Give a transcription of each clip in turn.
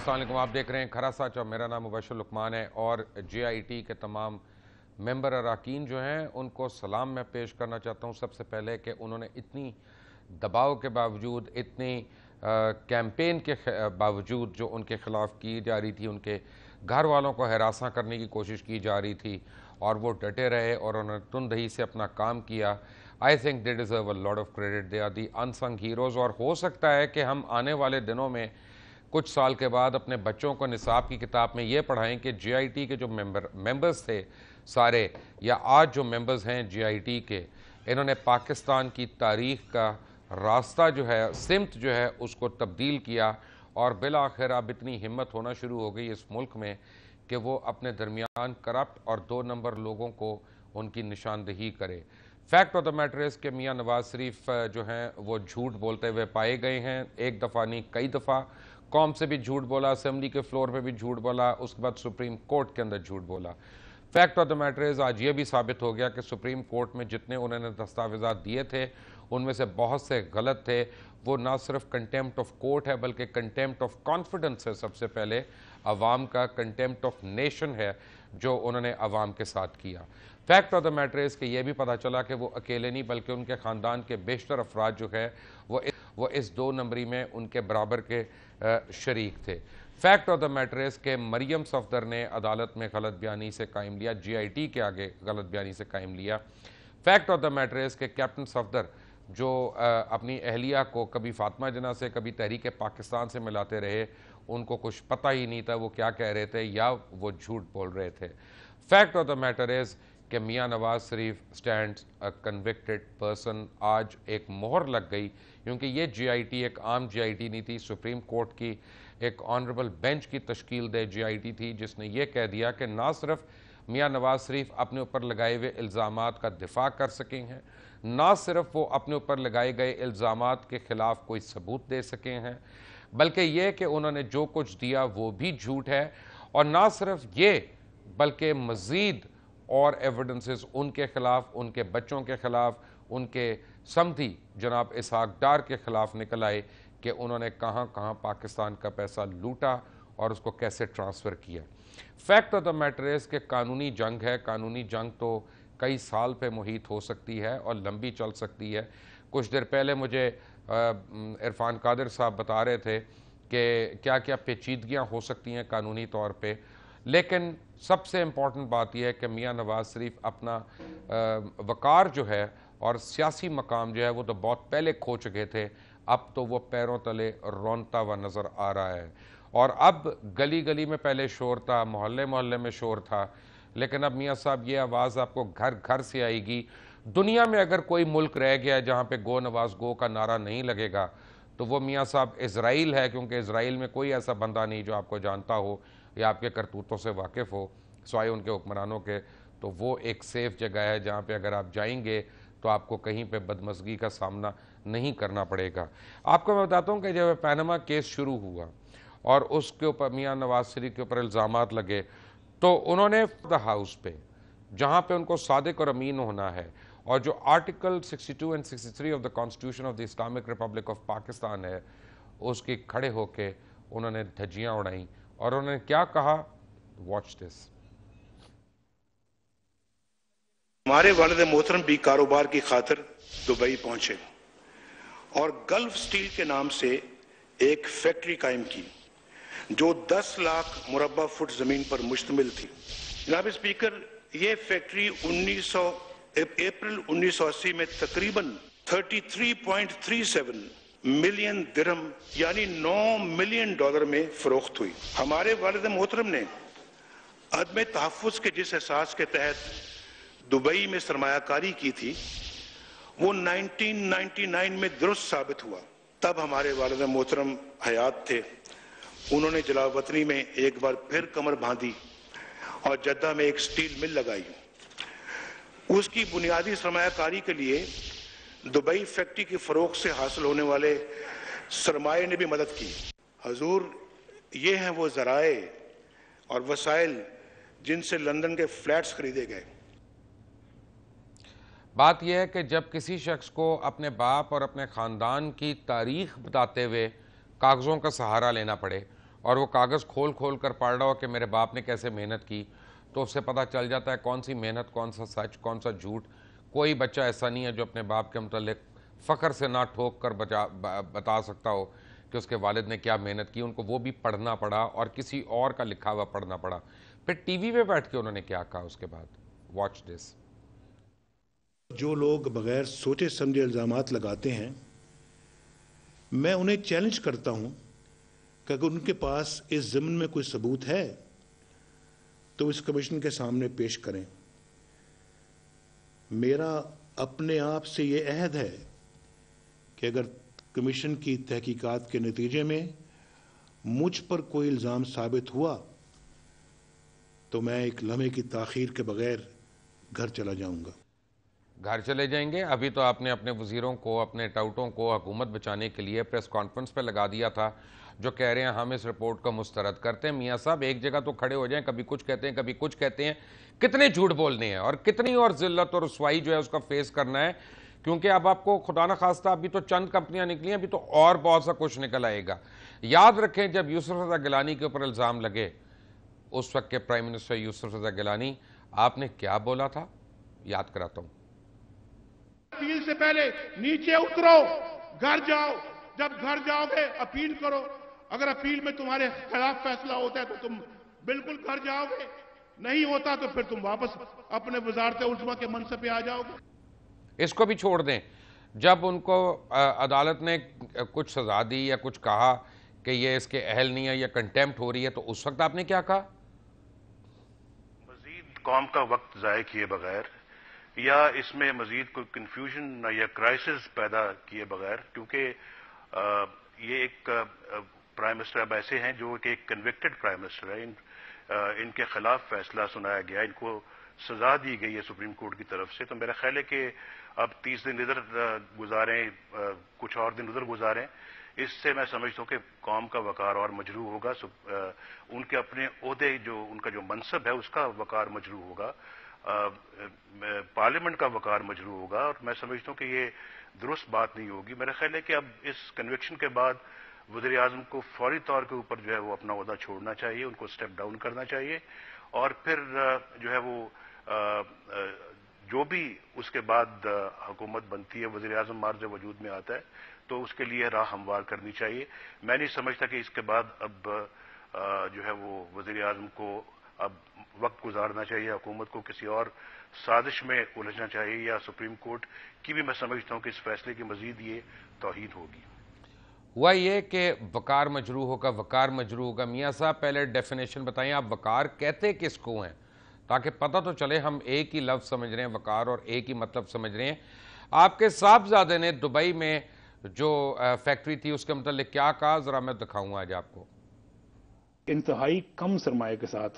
अस्सलाम वालेकुम। आप देख रहे हैं खरा सच और मेरा नाम मुबशर लुकमान है और JIT के तमाम मेंबर अरकान जो हैं उनको सलाम मैं पेश करना चाहता हूँ। सबसे पहले कि उन्होंने इतनी दबाव के बावजूद, इतनी कैंपेन के बावजूद जो उनके ख़िलाफ़ की जा रही थी, उनके घर वालों को हरासा करने की कोशिश की जा रही थी और वो डटे रहे और उन्होंने तुंदही से अपना काम किया। I think they deserve a lot of credit. They are the unsung heroes. और हो सकता है कि हम आने वाले दिनों में कुछ साल के बाद अपने बच्चों को निसाब की किताब में ये पढ़ाएं कि JIT के जो मेंबर्स थे सारे, या आज जो मेंबर्स हैं JIT के, इन्होंने पाकिस्तान की तारीख़ का रास्ता जो है, सिमत जो है, उसको तब्दील किया और बिल आखिर अब इतनी हिम्मत होना शुरू हो गई इस मुल्क में कि वो अपने दरमियान करप्ट और 2 नंबर लोगों को उनकी निशानदही करे। Fact of the matter is कि मियाँ नवाज शरीफ जो हैं वो झूठ बोलते हुए पाए गए हैं। एक दफ़ा नहीं, कई दफ़ा कौम से भी झूठ बोला, असेंबली के फ्लोर पे भी झूठ बोला, उसके बाद सुप्रीम कोर्ट के अंदर झूठ बोला। Fact of the matter is आज ये भी साबित हो गया कि सुप्रीम कोर्ट में जितने उन्होंने दस्तावेज़ात दिए थे उनमें से बहुत से गलत थे। वो ना सिर्फ कंटेम्प्ट ऑफ कोर्ट है बल्कि कंटेम्प्ट ऑफ कॉन्फिडेंस है। सबसे पहले अवाम का कंटेम्प्ट ऑफ नेशन है जो उन्होंने अवाम के साथ किया। Fact of the matter is कि यह भी पता चला कि वो अकेले नहीं बल्कि उनके ख़ानदान के बेशतर अफराद जो है वो इस 2 नंबरी में उनके बराबर के शरीक थे। Fact of the matter is के मरियम सफदर ने अदालत में गलत बयानी से कायम लिया, JIT के आगे गलत बयानी से कायम लिया। Fact of the matter is के कैप्टन सफदर जो अपनी अहलिया को कभी फातिमा जना से, कभी तहरीक पाकिस्तान से मिलाते रहे, उनको कुछ पता ही नहीं था वो क्या कह रहे थे या वो झूठ बोल रहे थे। Fact of the matter is कि मियाँ Nawaz Sharif stand a convicted person. आज एक मोहर लग गई क्योंकि ये JIT एक आम JIT नहीं थी, सुप्रीम कोर्ट की एक ऑनरेबल बेंच की तश्कील दे JIT थी जिसने ये कह दिया कि ना सिर्फ मियाँ नवाज शरीफ अपने ऊपर लगाए हुए इल्ज़ामात का दिफा कर सके हैं, ना सिर्फ वो अपने ऊपर लगाए गए इल्ज़ामात के ख़िलाफ़ कोई सबूत दे सके हैं, बल्कि ये कि उन्होंने जो कुछ दिया वो भी झूठ है। और ना सिर्फ ये बल्कि मज़ीद और एविडेंसेस उनके ख़िलाफ़, उनके बच्चों के ख़िलाफ़, उनके समधी जनाब इसहाक डार के ख़िलाफ़ निकल आए कि उन्होंने कहाँ कहाँ पाकिस्तान का पैसा लूटा और उसको कैसे ट्रांसफ़र किया। Fact of the matter is कि कानूनी जंग है। कानूनी जंग तो कई साल पे मुहित हो सकती है और लंबी चल सकती है। कुछ देर पहले मुझे इरफान कादिर साहब बता रहे थे कि क्या क्या पेचीदगियाँ हो सकती हैं कानूनी तौर पे, लेकिन सबसे इम्पॉर्टेंट बात यह है कि मियाँ नवाज शरीफ अपना वक़ार जो है और सियासी मकाम जो है वो तो बहुत पहले खो चुके थे। अब तो वो पैरों तले रोनता हुआ नज़र आ रहा है। और अब गली गली में पहले शोर था, मोहल्ले मोहल्ले में शोर था, लेकिन अब मियाँ साहब ये आवाज़ आपको घर घर से आएगी। दुनिया में अगर कोई मुल्क रह गया जहाँ पे गो नवाज गो का नारा नहीं लगेगा तो वो मियाँ साहब इज़राइल है, क्योंकि इज़राइल में कोई ऐसा बंदा नहीं जो आपको जानता हो या आपके करतूतों से वाकिफ़ हो सिवाय उनके हुक्मरानों के। तो वो एक सेफ़ जगह है जहाँ पे अगर आप जाएंगे तो आपको कहीं पे बदमज़गी का सामना नहीं करना पड़ेगा। आपको मैं बताता हूँ कि जब पैनामा केस शुरू हुआ और उसके ऊपर मियाँ नवाज शरीफ के ऊपर इल्ज़ामात लगे तो उन्होंने द हाउस पे, जहाँ पे उनको सादिक और अमीन होना है और जो article 62 and 63 of the constitution of the Islamic Republic of Pakistan है, उसके खड़े होके उन्होंने धज्जियाँ उड़ाई और उन्होंने क्या कहा, वॉच दिस। हमारे वालिद मोहतरम भी कारोबार की खातिर दुबई पहुंचे और गल्फ स्टील के नाम से एक फैक्ट्री कायम की जो 10 लाख मुरब्बा फुट जमीन पर मुश्तमिल थी। जनाब स्पीकर, यह फैक्ट्री अप्रैल 1980 में तकरीबन 33.37 मिलियन दिरहम यानी $9 मिलियन में फरोख्त हुई। हमारे वालिद मोहतरम ने अदम तहफ़्फ़ुज़ के जिस एहसास के तहत दुबई में सरमायाकारी की थी वो 1999 में दुरुस्त साबित हुआ। तब हमारे वालिद मोहतरम हयात थे। उन्होंने जलावतनी में एक बार फिर कमर बांधी और जद्दा में एक स्टील मिल लगाई। उसकी बुनियादी सरमायाकारी के लिए दुबई फैक्ट्री की फरोख्त से हासिल होने वाले सरमाए ने भी मदद की। हजूर, ये हैं वो ज़राए और वसाइल जिनसे लंदन के फ्लैट्स खरीदे गए। बात यह है कि जब किसी शख्स को अपने बाप और अपने ख़ानदान की तारीख़ बताते हुए कागज़ों का सहारा लेना पड़े और वो कागज़ खोल खोल कर पढ़ रहा हो कि मेरे बाप ने कैसे मेहनत की, तो उससे पता चल जाता है कौन सी मेहनत, कौन सा सच, कौन सा झूठ। कोई बच्चा ऐसा नहीं है जो अपने बाप के मुतल्लिक फ़ख्र से ना ठोक कर बता सकता हो कि उसके वालिद ने क्या मेहनत की। उनको वो भी पढ़ना पड़ा और किसी और का लिखा हुआ पढ़ना पड़ा। फिर टीवी पे बैठ के उन्होंने क्या कहा उसके बाद, वॉच दिस। जो लोग बगैर सोचे समझे इल्जामात लगाते हैं, मैं उन्हें चैलेंज करता हूं कि अगर उनके पास इस ज़िम्न में कोई सबूत है तो इस कमीशन के सामने पेश करें। मेरा अपने आप से ये अहद है कि अगर कमीशन की तहकीकात के नतीजे में मुझ पर कोई इल्ज़ाम साबित हुआ तो मैं एक लम्हे की ताख़ीर के बगैर घर चला जाऊंगा। घर चले जाएंगे? अभी तो आपने अपने वजीरों को, अपने टाउटों को हुकूमत बचाने के लिए प्रेस कॉन्फ्रेंस पे लगा दिया था, जो कह रहे हैं हम इस रिपोर्ट को मुस्तरद करते हैं। मियाँ साहब एक जगह तो खड़े हो जाएं, कभी कुछ कहते हैं कभी कुछ कहते हैं। कितने झूठ बोलने हैं और कितनी और जिल्लत और रुसवाई जो है उसका फेस करना है, क्योंकि अब आपको खुदा न खास्ता अभी तो चंद कंपनियां निकली हैं, अभी तो और बहुत सा कुछ निकल आएगा। याद रखें जब यूसुफ रज़ा गिलानी के ऊपर इल्ज़ाम लगे, उस वक्त के प्राइम मिनिस्टर यूसुफ रज़ा गिलानी, आपने क्या बोला था, याद कराता हूं। अपील से पहले नीचे उतरो, घर जाओ। जब घर जाओगे अपील करो। अगर अपील में तुम्हारे खिलाफ फैसला होता है तो तुम बिल्कुल घर जाओगे, नहीं होता तो फिर तुम वापस अपने वजारत उल्ज़मा के मनसब पे आ जाओगे। इसको भी छोड़ दें, जब उनको अदालत ने कुछ सजा दी या कुछ कहा कि ये इसके अहल नहीं है या कंटेम्प्ट हो रही है, तो उस वक्त आपने क्या कहा? मजीद कौम का वक्त ज़ाय किए बगैर या इसमें मजीद कोई कन्फ्यूजन या क्राइसिस पैदा किए बगैर, क्योंकि ये एक प्राइम मिनिस्टर अब ऐसे हैं जो कि एक कन्विक्टेड प्राइम मिनिस्टर है। इनके खिलाफ फैसला सुनाया गया, इनको सजा दी गई है सुप्रीम कोर्ट की तरफ से। तो मेरा ख्याल है कि अब 30 दिन इधर गुजारें, कुछ और दिन उधर गुजारें, इससे मैं समझता हूं कि कौम का वकार और मजरू होगा। उनके अपने ओहदे, जो उनका जो मनसब है उसका वकार मजरू होगा, पार्लियामेंट का वकार मजरू होगा। और मैं समझता हूं कि ये दुरुस्त बात नहीं होगी। मेरा ख्याल है कि अब इस कन्विक्शन के बाद वज़ीर आज़म को फौरी तौर के ऊपर जो है वो अपना ओहदा छोड़ना चाहिए, उनको स्टेप डाउन करना चाहिए, और फिर जो है वो जो भी उसके बाद हुकूमत बनती है, वज़ीर आज़म मार्ज वजूद में आता है, तो उसके लिए राह हमवार करनी चाहिए। मैं नहीं समझता कि इसके बाद अब जो है वो वज़ीर आज़म को अब वक्त गुजारना चाहिए, हुकूमत को किसी और साजिश में उलझना चाहिए, या सुप्रीम कोर्ट की भी मैं समझता हूं कि इस फैसले की मजीद ये तौहीन होगी। हुआ ये कि वकार मजरू होगा, वकार मजरू होगा। मियाँ साहब पहले डेफिनेशन बताएं, आप वकार कहते किसको हैं, ताकि पता तो चले हम एक ही लफ्ज़ समझ रहे हैं वकार और एक ही मतलब समझ रहे हैं। आपके साहबजादे ने दुबई में जो फैक्ट्री थी उसके मतलब क्या कहा, ज़रा मैं दिखाऊंगा आज आपको। इंतहाई कम सरमाए के साथ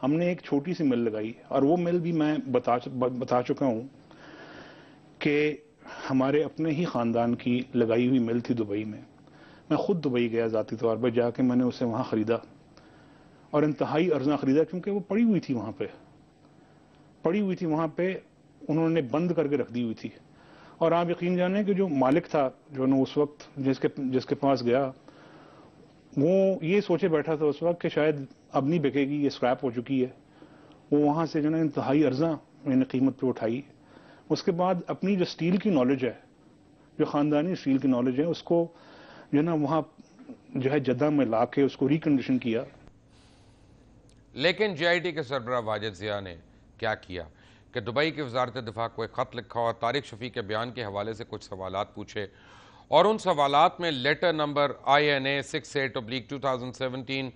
हमने एक छोटी सी मिल लगाई, और वो मिल भी मैं बता चुका हूं कि हमारे अपने ही खानदान की लगाई हुई मिल थी दुबई में। मैं खुद दुबई गया ज़ाती तौर पर, जाके मैंने उसे वहां ख़रीदा और इंतहाई अर्जा ख़रीदा, क्योंकि वो पड़ी हुई थी वहां पे उन्होंने बंद करके रख दी हुई थी। और आप यकीन जाने कि जो मालिक था, जो ना उस वक्त जिसके पास गया, वो ये सोचे बैठा था उस वक्त कि शायद अब नहीं बिकेगी, ये स्क्रैप हो चुकी है। वो वहां से जो ना इंतहाई अर्जा मैंने कीमत पे उठाई। उसके बाद अपनी जो स्टील की नॉलेज है, जो खानदानी स्टील की नॉलेज है, उसको जो ना वहां जो है जद्दा में ला के उसको रिकंडीशन किया। लेकिन JIT के सरबराह वाजिद ज़िया ने क्या किया कि दुबई की वजारत दिफा को एक ख़त लिखा और तारिक शफी के बयान के हवाले से कुछ सवालात पूछे, और उन सवालात में लेटर नंबर INA 68/2017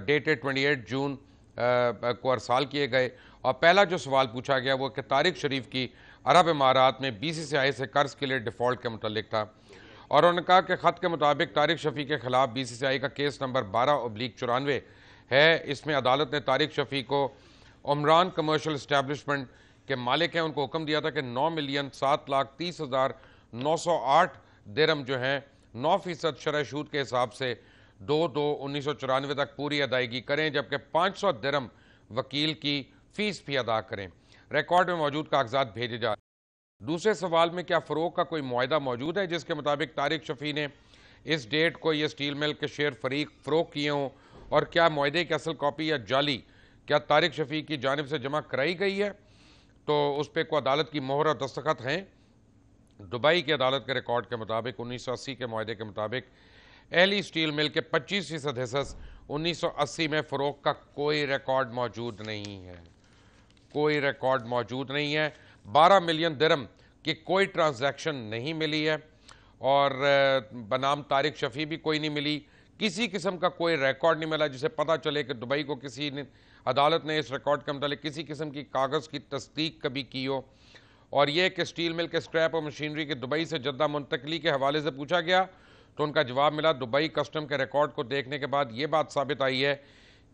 डेटेड 28 जून को अरसाल किए गए। और पहला जो सवाल पूछा गया वो कि तारिक शरीफ की अरब इमारात में BCCI से कर्ज के लिए डिफ़ॉल्ट के मुतल्लिक था, और उन्होंने कहा कि ख़त के मुताबिक तारिक शफी के खिलाफ BCCI का केस नंबर 12/94 है। इसमें अदालत ने तारिक शफी को उमरान कमर्शियल इस्टेब्लिशमेंट के मालिक हैं, उनको हुक्म दिया था कि 9,07,30,908 दिरहम जो हैं 9% शरह सूद के हिसाब से 2/2/1994 तक पूरी अदायगी करें, जबकि 500 दिरहम वकील की फीस भी अदा करें। रिकॉर्ड में मौजूद कागजात भेजे जा। दूसरे सवाल में क्या फ़रोग का कोई मुआहदा मौजूद है जिसके मुताबिक तारिक शफी ने इस डेट को ये स्टील मिल के शेयर फरोख्त किए हों, और क्या मुआहदे की असल कॉपी या जाली क्या तारिक शफीक की जानिब से जमा कराई गई है, तो उस पर कोई अदालत की मोहर और दस्तखत हैं। दुबई की अदालत के रिकॉर्ड के मुताबिक 1980 के मुआहदे के मुताबिक एहली स्टील मिल के 25% हिस्सा 1980 में फरोख्त का कोई रिकॉर्ड मौजूद नहीं है, कोई रिकॉर्ड मौजूद नहीं है। 12 मिलियन दिरहम की कोई ट्रांजैक्शन नहीं मिली है, और बनाम तारिक शफी भी कोई नहीं मिली। किसी किस्म का कोई रिकॉर्ड नहीं मिला जिसे पता चले कि दुबई को किसी ने अदालत ने इस रिकॉर्ड के मतलब किसी किस्म की कागज़ की तस्दीक कभी की हो। और यह कि स्टील मिल के स्क्रैप और मशीनरी के दुबई से जद्दा मुंतकली के हवाले से पूछा गया तो उनका जवाब मिला, दुबई कस्टम के रिकॉर्ड को देखने के बाद यह बात साबित आई है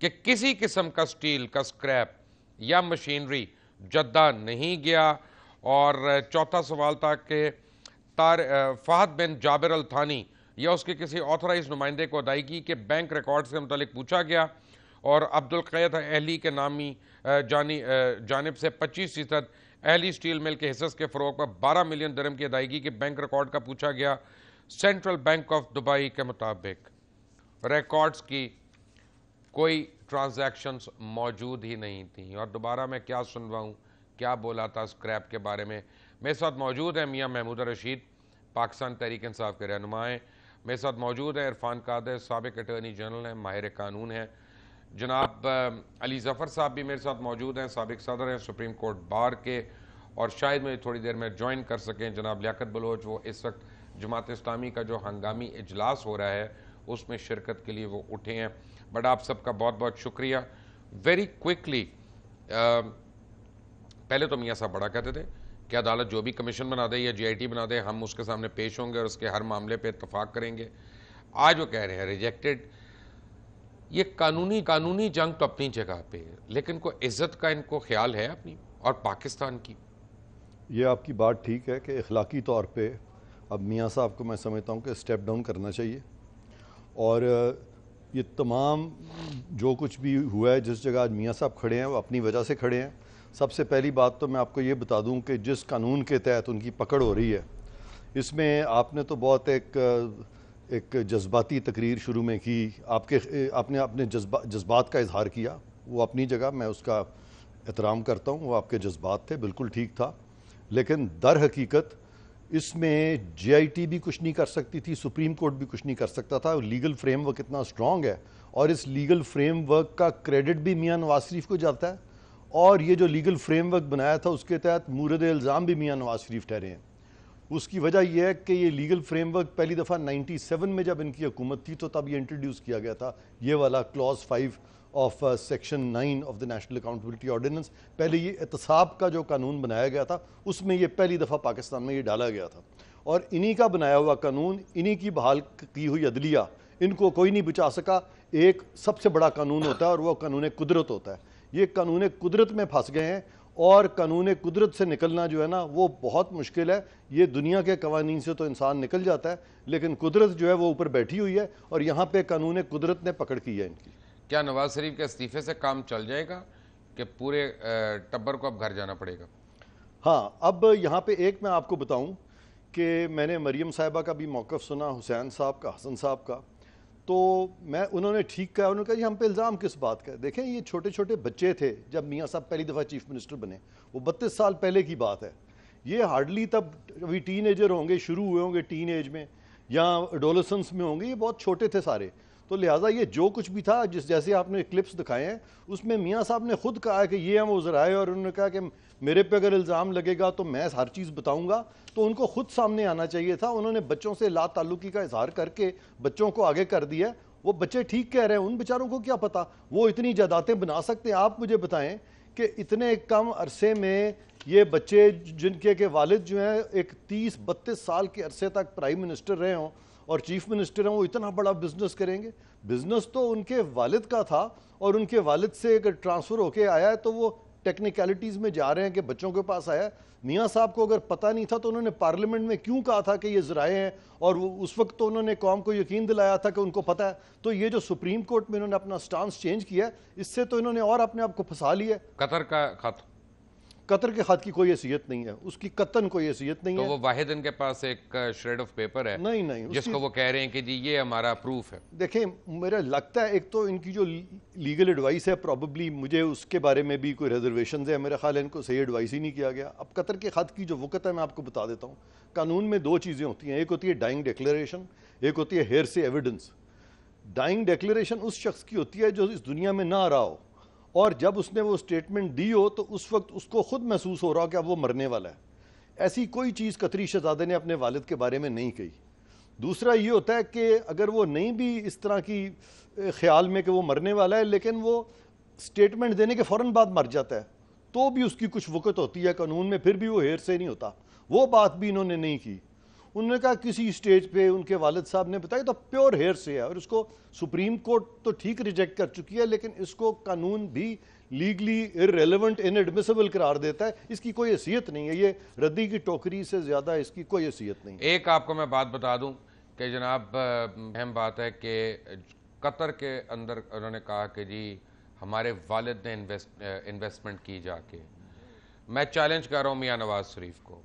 कि किसी किस्म का स्टील का स्क्रैप या मशीनरी जद्दा नहीं गया। और चौथा सवाल था कि फहद बिन जाबिर अल थानी या उसके किसी ऑथराइज नुमाइंदे को अदायगी के बैंक रिकॉर्ड्स के मुतालिक पूछा गया, और अब्दुल क़ैद अहली के नामी जानिब से 25% अहली स्टील मिल के हिस्से के फ़रोग पर 12 मिलियन दिरहम की अदायगी के बैंक रिकॉर्ड का पूछा गया। सेंट्रल बैंक ऑफ दुबई के मुताबिक रिकॉर्ड्स की कोई ट्रांजैक्शंस मौजूद ही नहीं थी। और दोबारा मैं क्या सुनवाऊँ, क्या बोला था स्क्रैप के बारे में। मेरे साथ मौजूद है मियाँ महमूद रशीद, पाकिस्तान तहरीक इंसाफ के रहनुमा हैं। मेरे साथ मौजूद है इरफान कादर, साबिक अटॉर्नी जनरल हैं, माहिर कानून हैं। जनाब अली ज़फ़र साहब भी मेरे साथ मौजूद हैं, साबिक सदर हैं सुप्रीम कोर्ट बार के, और शायद मुझे थोड़ी देर में ज्वाइन कर सकें जनाब लियाकत बलोच, वो इस वक्त जमात इस्लामी का जो हंगामी इजलास हो रहा है उसमें शिरकत के लिए वो उठे हैं। बट आप सबका बहुत बहुत शुक्रिया। वेरी क्विकली, पहले तो मियाँ साहब बड़ा कहते थे कि अदालत जो भी कमीशन बना दे या GIT बना दे हम उसके सामने पेश होंगे और उसके हर मामले पे इत्तफाक करेंगे। आज वो कह रहे हैं रिजेक्टेड। ये कानूनी जंग तो अपनी जगह पे है, लेकिन कोई इज्जत का इनको ख्याल है अपनी और पाकिस्तान की? ये आपकी बात ठीक है कि इखलाकी तौर पे अब मियाँ साहब को मैं समझता हूँ कि स्टेप डाउन करना चाहिए, और ये तमाम जो कुछ भी हुआ है, जिस जगह आज मियाँ साहब खड़े हैं वो अपनी वजह से खड़े हैं। सबसे पहली बात तो मैं आपको ये बता दूं कि जिस कानून के तहत उनकी पकड़ हो रही है, इसमें आपने तो बहुत एक जज्बाती तकरीर शुरू में की, आपने अपने जज्बात का इजहार किया, वो अपनी जगह मैं उसका एहतराम करता हूँ, वो आपके जज्बात थे, बिल्कुल ठीक था। लेकिन दर हकीकत इसमें GIT भी कुछ नहीं कर सकती थी, सुप्रीम कोर्ट भी कुछ नहीं कर सकता था। लीगल फ्रेमवर्क इतना स्ट्रॉन्ग है, और इस लीगल फ्रेमवर्क का क्रेडिट भी मियाँ नवाज शरीफ को जाता है, और ये जो लीगल फ्रेमवर्क बनाया था उसके तहत मूरद इल्ज़ाम भी मियाँ नवाज शरीफ ठहरे हैं। उसकी वजह यह है कि ये लीगल फ्रेमवर्क पहली दफ़ा 97 में जब इनकी हुकूमत थी तो तब ये इंट्रोड्यूस किया गया था, ये वाला clause 5 of section 9 of the national accountability ordinance. पहले ये एहतसाब का जो कानून बनाया गया था उसमें ये पहली दफ़ा पाकिस्तान में ये डाला गया था, और इन्हीं का बनाया हुआ कानून, इन्हीं की बहाल की हुई अदलिया, इनको कोई नहीं बचा सका। एक सबसे बड़ा कानून होता है और वह कानून कुदरत होता है। ये कानून कुदरत में फंस गए हैं, और कानून कुदरत से निकलना जो है ना वो बहुत मुश्किल है। ये दुनिया के कवानीन से तो इंसान निकल जाता है, लेकिन कुदरत जो है वो ऊपर बैठी हुई है, और यहाँ पे कानून कुदरत ने पकड़ की है इनकी। क्या नवाज शरीफ के इस्तीफे से काम चल जाएगा कि पूरे टब्बर को अब घर जाना पड़ेगा? हाँ, अब यहाँ पे एक मैं आपको बताऊँ कि मैंने मरियम साहिबा का भी मौक़िफ़ सुना, हुसैन साहब का, हसन साहब का, तो मैं उन्होंने ठीक कहा, उन्होंने कहा जी हम पे इल्ज़ाम किस बात का है। देखें, ये छोटे छोटे बच्चे थे जब मियाँ साहब पहली दफ़ा चीफ मिनिस्टर बने, वो 32 साल पहले की बात है। ये हार्डली तब अभी टीन एजर होंगे, शुरू हुए होंगे टीन एज में या एडोलेसेंस में होंगे, ये बहुत छोटे थे सारे। तो लिहाजा ये जो कुछ भी था, जैसे आपने क्लिप्स दिखाए हैं, उसमें मियाँ साहब ने खुद कहा कि ये हम उज़र आए, और उन्होंने कहा कि मेरे पे अगर इल्ज़ाम लगेगा तो मैं हर चीज़ बताऊंगा। तो उनको खुद सामने आना चाहिए था। उन्होंने बच्चों से ला ताल्लुकी का इजहार करके बच्चों को आगे कर दिया। वो बच्चे ठीक कह रहे हैं, उन बेचारों को क्या पता वो इतनी जायदादें बना सकते हैं। आप मुझे बताएं कि इतने कम अरसे में ये बच्चे जिनके के वालिद जो हैं एक 30-32 साल के अरसे तक प्राइम मिनिस्टर रहे हों और चीफ मिनिस्टर हैं, वो इतना बड़ा बिजनेस करेंगे। बिजनेस तो उनके वालिद का था, और उनके वालिद से अगर ट्रांसफ़र होके आया है तो वो टेक्निकलिटीज़ में जा रहे हैं कि बच्चों के पास आया। मियाँ साहब को अगर पता नहीं था तो उन्होंने पार्लियामेंट में क्यों कहा था कि ये ज़राए हैं, और उस वक्त तो उन्होंने कौम को यकीन दिलाया था कि उनको पता है। तो ये जो सुप्रीम कोर्ट में इन्होंने अपना स्टांस चेंज किया, इससे तो इन्होंने और अपने आप को फंसा लिया। कतर का खत, कतर के खत की कोई हैसियत नहीं है, उसकी कतन कोई हैसियत नहीं तो है। वो वाहिद इनके पास एक श्रेड ऑफ पेपर है नहीं जिसको वो कह रहे हैं कि जी ये हमारा प्रूफ है। देखें, मेरा लगता है एक तो इनकी जो लीगल एडवाइस है प्रॉबेबली मुझे उसके बारे में भी कोई रिजर्वेशन है, मेरा ख्याल है इनको सही एडवाइस ही नहीं किया गया। अब कतर के खत की जो वक़्त है मैं आपको बता देता हूँ। कानून में दो चीज़ें होती हैं, एक होती है डाइंग डिक्लेरेशन, एक होती है हेयरसे एविडेंस। डाइंग डिक्लेरेशन उस शख्स की होती है जो इस दुनिया में ना रहा हो, और जब उसने वो स्टेटमेंट दी हो तो उस वक्त उसको खुद महसूस हो रहा हो कि अब वो मरने वाला है। ऐसी कोई चीज़ कतरी शहजादे ने अपने वालिद के बारे में नहीं कही। दूसरा ये होता है कि अगर वो नहीं भी इस तरह की ख्याल में कि वो मरने वाला है, लेकिन वो स्टेटमेंट देने के फ़ौरन बाद मर जाता है, तो भी उसकी कुछ वक़्त होती है कानून में, फिर भी वो हेर से नहीं होता। वो बात भी इन्होंने नहीं की। उन्होंने कहा किसी स्टेज पे उनके वालिद साहब ने बताया तो प्योर हेयर से है, और उसको सुप्रीम कोर्ट तो ठीक रिजेक्ट कर चुकी है, लेकिन इसको कानून भी लीगली इररेलेवेंट इनएडमिसिबल करार देता है। इसकी कोई हैसियत नहीं है, ये रद्दी की टोकरी से ज़्यादा इसकी कोई हैसियत नहीं है। एक आपको मैं बात बता दूं कि जनाब अहम बात है कि कतर के अंदर उन्होंने कहा कि जी हमारे वालिद ने इन्वेस्टमेंट की जाके। मैं चैलेंज कर रहा हूँ मियाँ नवाज शरीफ को,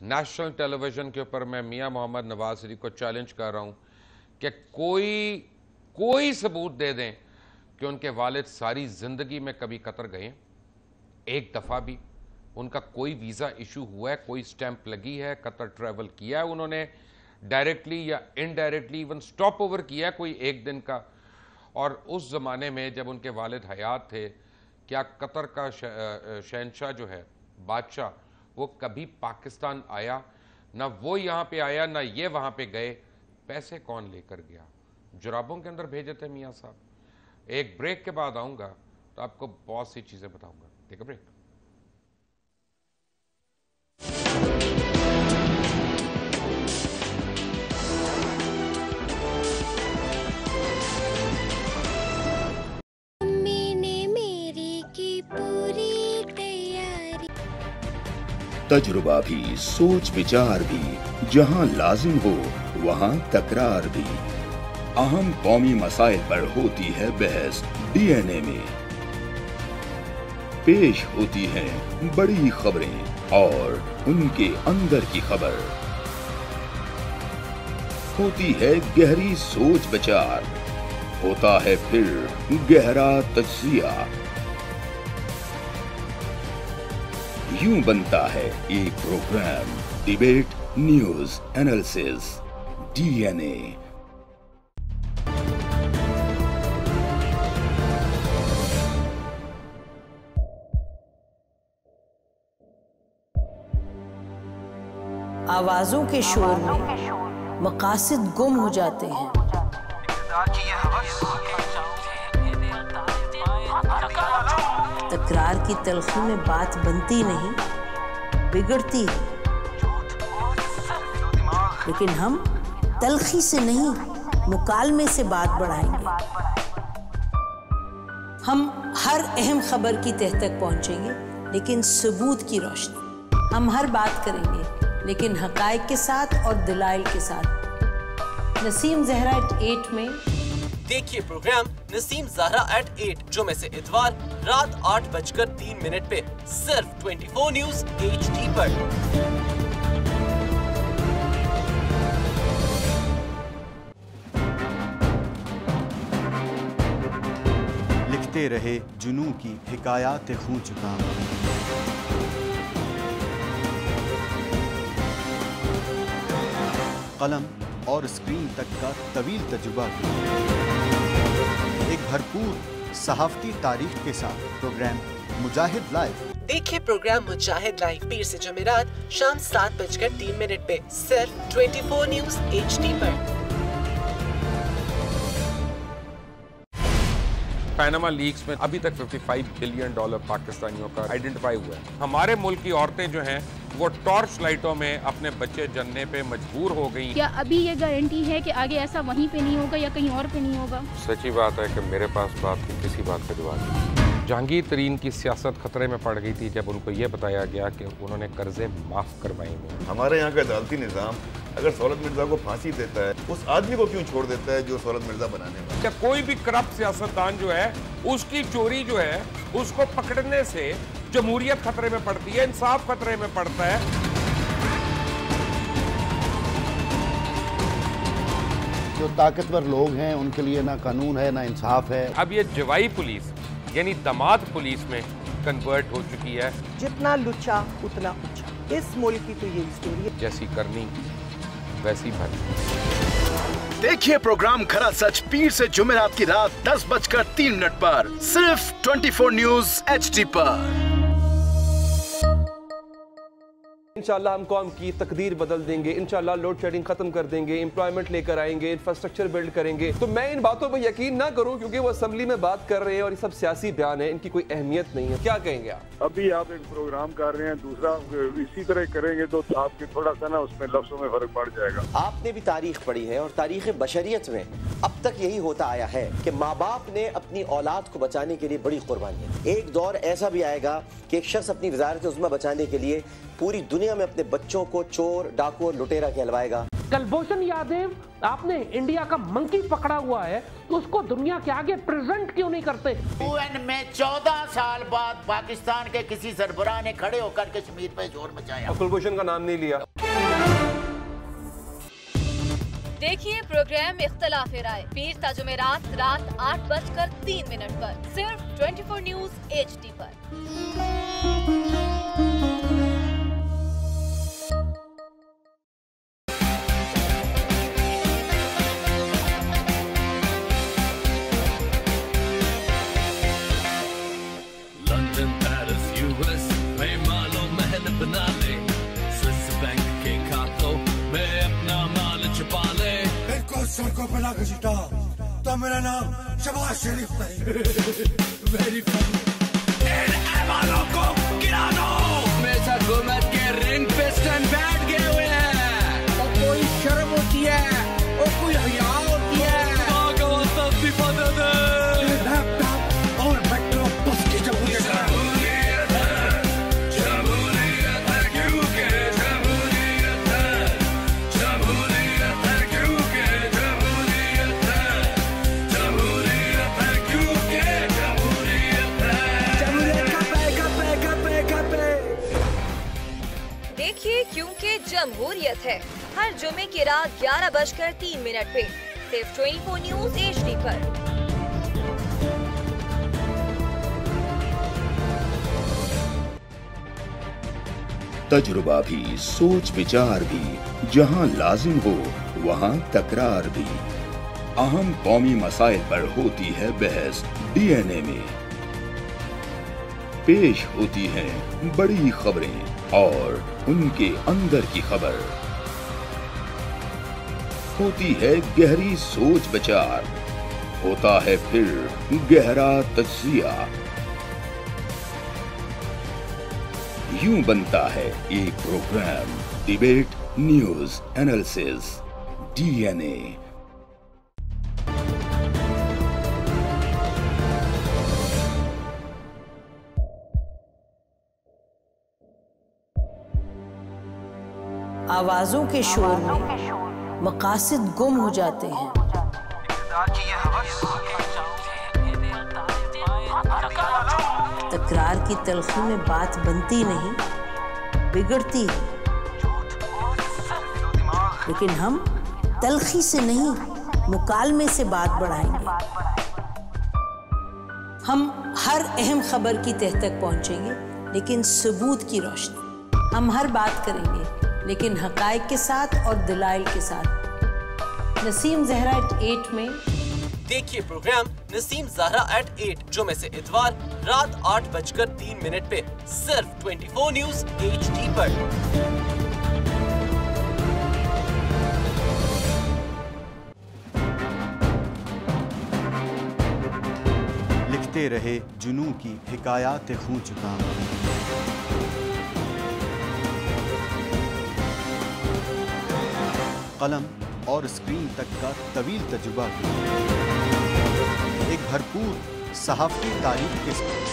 नेशनल टेलीविज़न के ऊपर मैं मियाँ मोहम्मद नवाज शरीफ को चैलेंज कर रहा हूँ कि कोई सबूत दे दें कि उनके वालिद सारी ज़िंदगी में कभी कतर गए, एक दफ़ा भी उनका कोई वीज़ा इशू हुआ है, कोई स्टैंप लगी है, कतर ट्रैवल किया है उन्होंने डायरेक्टली या इनडायरेक्टली, इवन स्टॉप ओवर किया है कोई एक दिन का। और उस ज़माने में जब उनके वालिद हयात थे, क्या कतर का शहंशाह जो है बादशाह, वो कभी पाकिस्तान आया? ना वो यहाँ पे आया, ना ये वहाँ पे गए। पैसे कौन लेकर गया? जुराबों के अंदर भेजे थे मियाँ साहब। एक ब्रेक के बाद आऊँगा तो आपको बहुत सी चीज़ें बताऊँगा। Take a break. तजुर्बा भी, सोच विचार भी, जहां लाजिम हो वहां तकरार भी। अहम कौमी मसाइल पर होती है बहस डीएनए में। पेश होती हैं बड़ी खबरें और उनके अंदर की खबर। होती है गहरी सोच विचार, होता है फिर गहरा तज्जिया। यूं बनता है एक programme, debate, news, analysis, DNA. आवाजों के शोर में मकासद गुम हो जाते हैं। तकरार की तलखी में बात बनती नहीं, बिगड़ती है। लेकिन हम तलखी से नहीं, मुकालमे से बात बढ़ाएंगे। हम हर अहम खबर की तह तक पहुंचेंगे, लेकिन सबूत की रोशनी। हम हर बात करेंगे, लेकिन हकायक के साथ और दलाइल के साथ। नसीम जहरा 8 में देखिए प्रोग्राम नसीम ज़हरा @8 जुमे से इतवार रात 8:03 पे सिर्फ 24 न्यूज HD पर। लिखते रहे जुनू की हिकायात खूं चुका। कलम और स्क्रीन तक का तवील तजुर्बा। एक भरपूर सहाफती तारीख के साथ प्रोग्राम मुजाहिद लाइव। देखिए प्रोग्राम मुजाहिद लाइव पीर से जुमेरात शाम 7:03 पे सिर्फ 24 न्यूज HD पर। पैनामा लीक्स में अभी तक $55 बिलियन पाकिस्तानियों का आइडेंटिफाई हुआ है। हमारे मुल्क की औरतें जो हैं वो टॉर्च लाइटों में अपने बच्चे जनने पे मजबूर हो गई। क्या अभी ये गारंटी है कि आगे ऐसा वहीं पे नहीं होगा या कहीं और पे नहीं होगा? सच्ची बात है कि मेरे पास बात की किसी बात का जवाब नहीं। जहांगीर तरीन की सियासत खतरे में पड़ गई थी जब उनको ये बताया गया कि उन्होंने कर्जे माफ करवाएंगे। हमारे यहाँ का अदालती निज़ाम अगर सौलत मिर्जा को फांसी देता है, उस आदमी को क्यों छोड़ देता है जो सौलत मिर्जा बनाने वाला? क्या कोई भी करप्ट सियासतदान जो है उसकी चोरी जो है उसको पकड़ने से जमहूरियत खतरे में पड़ती है, इंसाफ खतरे में पड़ता है। जो ताकतवर लोग हैं उनके लिए ना कानून है ना इंसाफ है। अब ये जवाई पुलिस यानी दामाद पुलिस में कन्वर्ट हो चुकी है। जितना लुच्चा उतना ऊंचा, इस मुल्क की तो ये स्टोरी है। जैसी करनी वैसी भरनी। देखिए प्रोग्राम खरा सच पीर से जुमेरात की रात 10:03 पर सिर्फ 24 न्यूज HD पर। इंशाल्लाह हम कौम की तकदीर बदल देंगे, इंशाल्लाह लोड शेडिंग खत्म कर देंगे, एम्प्लॉयमेंट लेकर आएंगे, इंफ्रास्ट्रक्चर बिल्ड करेंगे। तो मैं इन बातों पर यकीन ना करूं क्योंकि वो असेंबली में बात कर रहे हैं और ये सब सियासी बयान है, इनकी कोई अहमियत नहीं है। क्या कहेंगे आप? अभी आप एक प्रोग्राम कर रहे हैं, दूसरा इसी तरह करेंगे तो आपके थोड़ा सा ना उसमें लफ्जों में फर्क पड़ जाएगा। आपने भी तारीख पढ़ी है और तारीख बशरियत में अब तक यही होता आया है कि माँ बाप ने अपनी औलाद को बचाने के लिए बड़ी कुर्बानियां। एक दौर ऐसा भी आएगा कि एक शख्स अपनी वजारत उज़्मा बचाने के लिए पूरी दुनिया में अपने बच्चों को चोर, डाकू और लुटेरा कहलवाएगा। कुलभूषण यादव, आपने इंडिया का मंकी पकड़ा हुआ है, तो उसको दुनिया के आगे प्रेजेंट क्यों नहीं करते? UN में 14 साल बाद पाकिस्तान के किसी सरबराह ने खड़े होकर कश्मीर पे जोर मचाया। कुलभूषण का नाम नहीं लिया। देखिए प्रोग्राम इख्तिलाफ राय पीर ता जुमेरात रात 8:03 पर सिर्फ 24 न्यूज HD पर। लंदन, पेरिस, US में मालो महल बना ले, स्विस बैंक के खातों में अपना माल छुपा ले। इनको सड़कों पर ना घसीटा तो मेरा नाम शबाज शरीफ नहीं। Very funny. इन ऐवानों को गिरा दो। हमेशा हुकूमत के रिंग पे स्टैंड बैठ गए हुए हैं। और कोई शर्म होती है और कोई हया होती है। तब भी मदद लैपटॉप और मेट्रो बस की जमहूरियत है। देखिए क्योंकि जमहूरियत है हर जुमे की रात 11:03 पे सिर्फ 24 न्यूज HD पर। तजुर्बा भी, सोच विचार भी, जहां लाजिम हो वहां तकरार भी। अहम कौमी मसाइल पर होती है बहस DNA में। पेश होती हैं बड़ी खबरें और उनके अंदर की खबर। होती है गहरी सोच विचार, होता है फिर गहरा तज्जिया। यूं बनता है एक programme debate news analysis DNA। आवाजों के शोर में मकासद गुम हो जाते हैं। तकरार की तलखी में बात बनती नहीं, बिगड़ती है। लेकिन हम तलखी से नहीं, मुकालमे से बात बढ़ाएंगे। हम हर अहम खबर की तह तक पहुंचेंगे, लेकिन सबूत की रोशनी। हम हर बात करेंगे लेकिन हकायक के साथ और दलाइल के साथ। नसीम ज़हरा @8 में देखिए प्रोग्राम नसीम ज़हरा @8 जुमे से इतवार रात 8:03 पे सिर्फ 24 न्यूज HD पर। लिखते रहे जुनू की हिकायात खूं चुका। कलम और स्क्रीन तक का तवील तजुर्बा, एक भरपूर सहाफ़ती तारीख के साथ।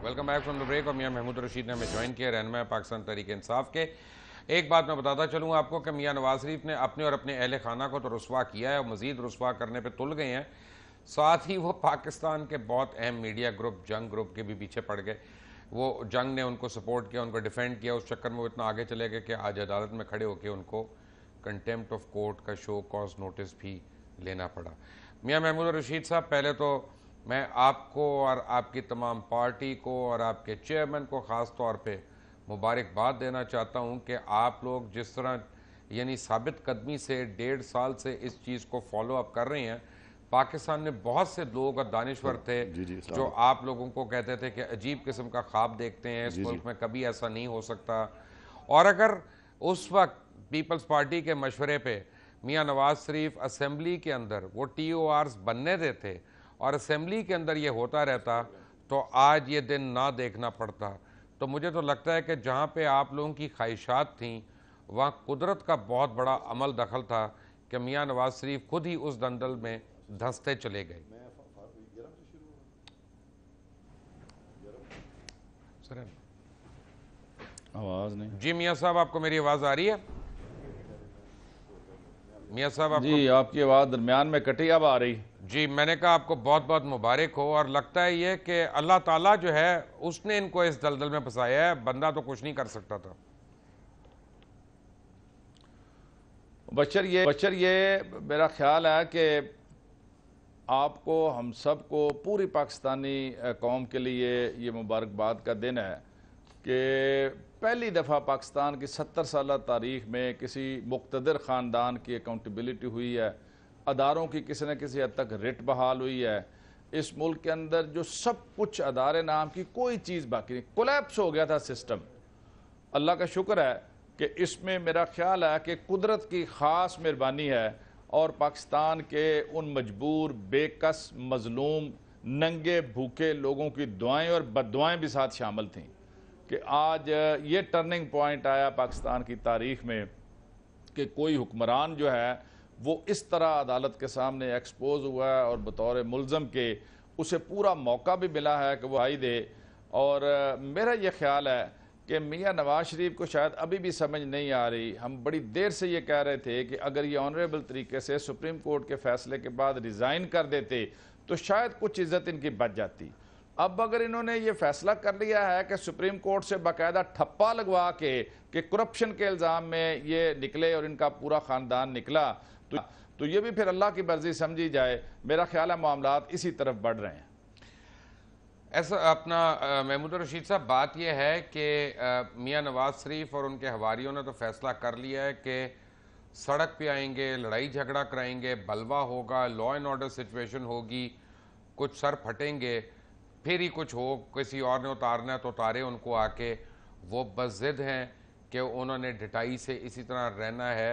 Welcome back from the break. और मियां महमूद रशीद ने हमें ज्वाइन किया, रहनुमा पाकिस्तान तहरीक इंसाफ के। एक बात मैं बताता चलूँ आपको कि मियां नवाज शरीफ ने अपने और अपने अहल खाना को तो रुसवा किया है और मजीद रुसवा करने पर तुल गए हैं, साथ ही वो पाकिस्तान के बहुत अहम मीडिया ग्रुप जंग ग्रुप के भी पीछे पड़ गए। वो जंग ने उनको सपोर्ट किया, उनको डिफेंड किया, उस चक्कर में वो इतना आगे चले गए कि आज अदालत में खड़े होकर उनको कंटेम्प्ट ऑफ कोर्ट का शो कॉज नोटिस भी लेना पड़ा। मियां महमूद रशीद साहब, पहले तो मैं आपको और आपकी तमाम पार्टी को और आपके चेयरमैन को ख़ास तौर पे मुबारकबाद देना चाहता हूं कि आप लोग जिस तरह यानी साबित कदमी से 1.5 साल से इस चीज़ को फॉलो अप कर रहे हैं। पाकिस्तान में बहुत से लोग और दानिश्वर थे जो आप लोगों को कहते थे कि अजीब किस्म का ख्वाब देखते हैं, इस मुल्क में कभी ऐसा नहीं हो सकता। और अगर उस वक्त पीपल्स पार्टी के मशवरे पे मियां नवाज शरीफ असेंबली के अंदर वो TORs बनने देते और असेंबली के अंदर ये होता रहता तो आज ये दिन ना देखना पड़ता। तो मुझे तो लगता है कि जहाँ पे आप लोगों की ख्वाहिशात थीं वहाँ कुदरत का बहुत बड़ा अमल दखल था कि मियां नवाज शरीफ खुद ही उस दंदल में धंसते चले गए। आवाज नहीं जी मियां साहब, आपको मेरी आवाज आ रही है? मियां साहब आपको... जी आपकी आवाज दरमियान में कटी, अब आ रही। जी मैंने कहा आपको बहुत बहुत मुबारक हो, और लगता है ये कि अल्लाह ताला जो है उसने इनको इस दलदल में फंसाया है, बंदा तो कुछ नहीं कर सकता था। बशर ये मेरा ख्याल है कि आपको हम सब को पूरी पाकिस्तानी कौम के लिए ये मुबारकबाद का दिन है कि पहली दफ़ा पाकिस्तान की 70 साल तारीख़ में किसी मुक़्तदर ख़ानदान की अकाउंटेबिलिटी हुई है, अदारों की किसी न किसी हद तक रिट बहाल हुई है। इस मुल्क के अंदर जो सब कुछ अदारे नाम की कोई चीज़ बाकी नहीं, कोलैप्स हो गया था सिस्टम। अल्लाह का शुक्र है कि इसमें मेरा ख्याल है कि कुदरत की ख़ास मेहरबानी है और पाकिस्तान के उन मजबूर, बेकस, मजलूम, नंगे भूखे लोगों की दुआएं और बद्दुआएं भी साथ शामिल थीं कि आज ये टर्निंग पॉइंट आया पाकिस्तान की तारीख़ में कि कोई हुक्मरान जो है वो इस तरह अदालत के सामने एक्सपोज हुआ है और बतौर मुल्ज़म के उसे पूरा मौका भी मिला है कि वो आई दे। और मेरा ये ख्याल है कि मियां नवाज शरीफ को शायद अभी भी समझ नहीं आ रही। हम बड़ी देर से ये कह रहे थे कि अगर ये ऑनरेबल तरीके से सुप्रीम कोर्ट के फैसले के बाद रिज़ाइन कर देते तो शायद कुछ इज्जत इनकी बच जाती। अब अगर इन्होंने ये फैसला कर लिया है कि सुप्रीम कोर्ट से बाकायदा ठप्पा लगवा के कि करप्शन के इल्ज़ाम में ये निकले और इनका पूरा ख़ानदान निकला, तो ये भी फिर अल्लाह की मर्जी समझी जाए। मेरा ख्याल है मामलात इसी तरफ बढ़ रहे हैं। ऐसा अपना महमूद रशीद साहब, बात यह है कि मियां नवाज शरीफ और उनके हवारियों ने तो फैसला कर लिया है कि सड़क पे आएंगे, लड़ाई झगड़ा कराएंगे, बलवा होगा, लॉ एंड ऑर्डर सिचुएशन होगी, कुछ सर फटेंगे, फिर ही कुछ हो, किसी और ने उतारना है तो उतारे उनको आके। वो बस जिद हैं कि उन्होंने ढिठाई से इसी तरह रहना है।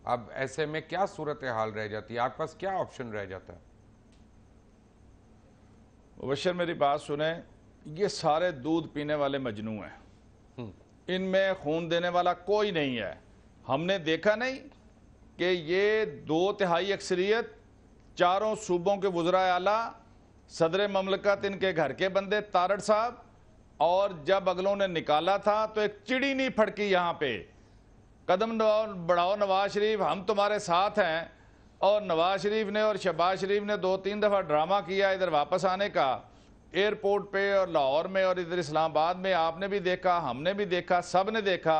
अब ऐसे में क्या सूरत हाल रह जाती है, आपके पास क्या ऑप्शन रह जाता है? मुबशर मेरी बात सुने, ये सारे दूध पीने वाले मजनू हैं, इनमें खून देने वाला कोई नहीं है। हमने देखा नहीं कि ये 2/3 अक्सरियत चारों सूबों के वज़रा आला, सदर ममलकत, इनके घर के बंदे तारड़ साहब, और जब अगलों ने निकाला था तो एक चिड़ी नहीं फड़की यहाँ पे, कदम बढ़ाओ नवाज शरीफ, हम तुम्हारे साथ हैं। और नवाज शरीफ ने और शहबाज शरीफ ने 2-3 दफ़ा ड्रामा किया इधर वापस आने का, एयरपोर्ट पे और लाहौर में और इधर इस्लामाबाद में। आपने भी देखा, हमने भी देखा, सब ने देखा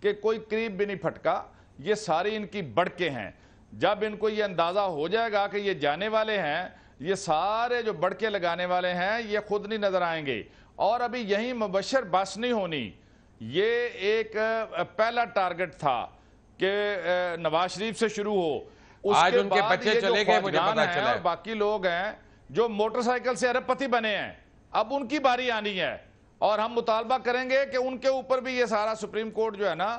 कि कोई करीब भी नहीं फटका। ये सारी इनकी बढ़के हैं। जब इनको ये अंदाज़ा हो जाएगा कि ये जाने वाले हैं, ये सारे जो बढ़के लगाने वाले हैं ये खुद नहीं नज़र आएंगे। और अभी यही मुबशर बस नहीं होनी, ये एक पहला टारगेट था कि नवाज शरीफ से शुरू हो, आज उनके बच्चे चले गए, मुझे पता चला है। बाकी लोग हैं जो मोटरसाइकिल से अरबपति बने हैं, अब उनकी बारी आनी है और हम मुतालबा करेंगे कि उनके ऊपर भी ये सारा सुप्रीम कोर्ट जो है ना,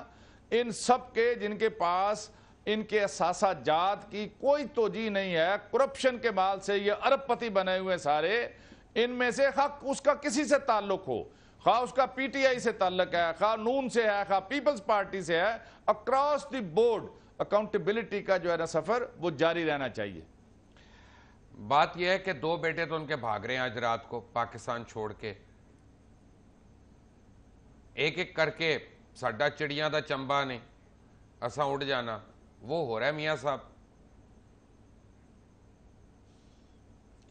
इन सब के जिनके पास इनके असासा जात की कोई तोजी नहीं है, करप्शन के माल से ये अरबपति बने हुए सारे, इनमें से हक उसका किसी से ताल्लुक हो, खा उसका PTI से ताल्लुक है, खा नून से है, खा पीपल्स पार्टी से है, अक्रॉस द बोर्ड अकाउंटेबिलिटी का जो है ना सफर वो जारी रहना चाहिए। बात यह है कि 2 बेटे तो उनके भाग रहे हैं आज रात को पाकिस्तान छोड़ के, एक एक करके साडा चिड़ियां दा चंबा ने असा उड़ जाना, वो हो रहा है मियां साहब।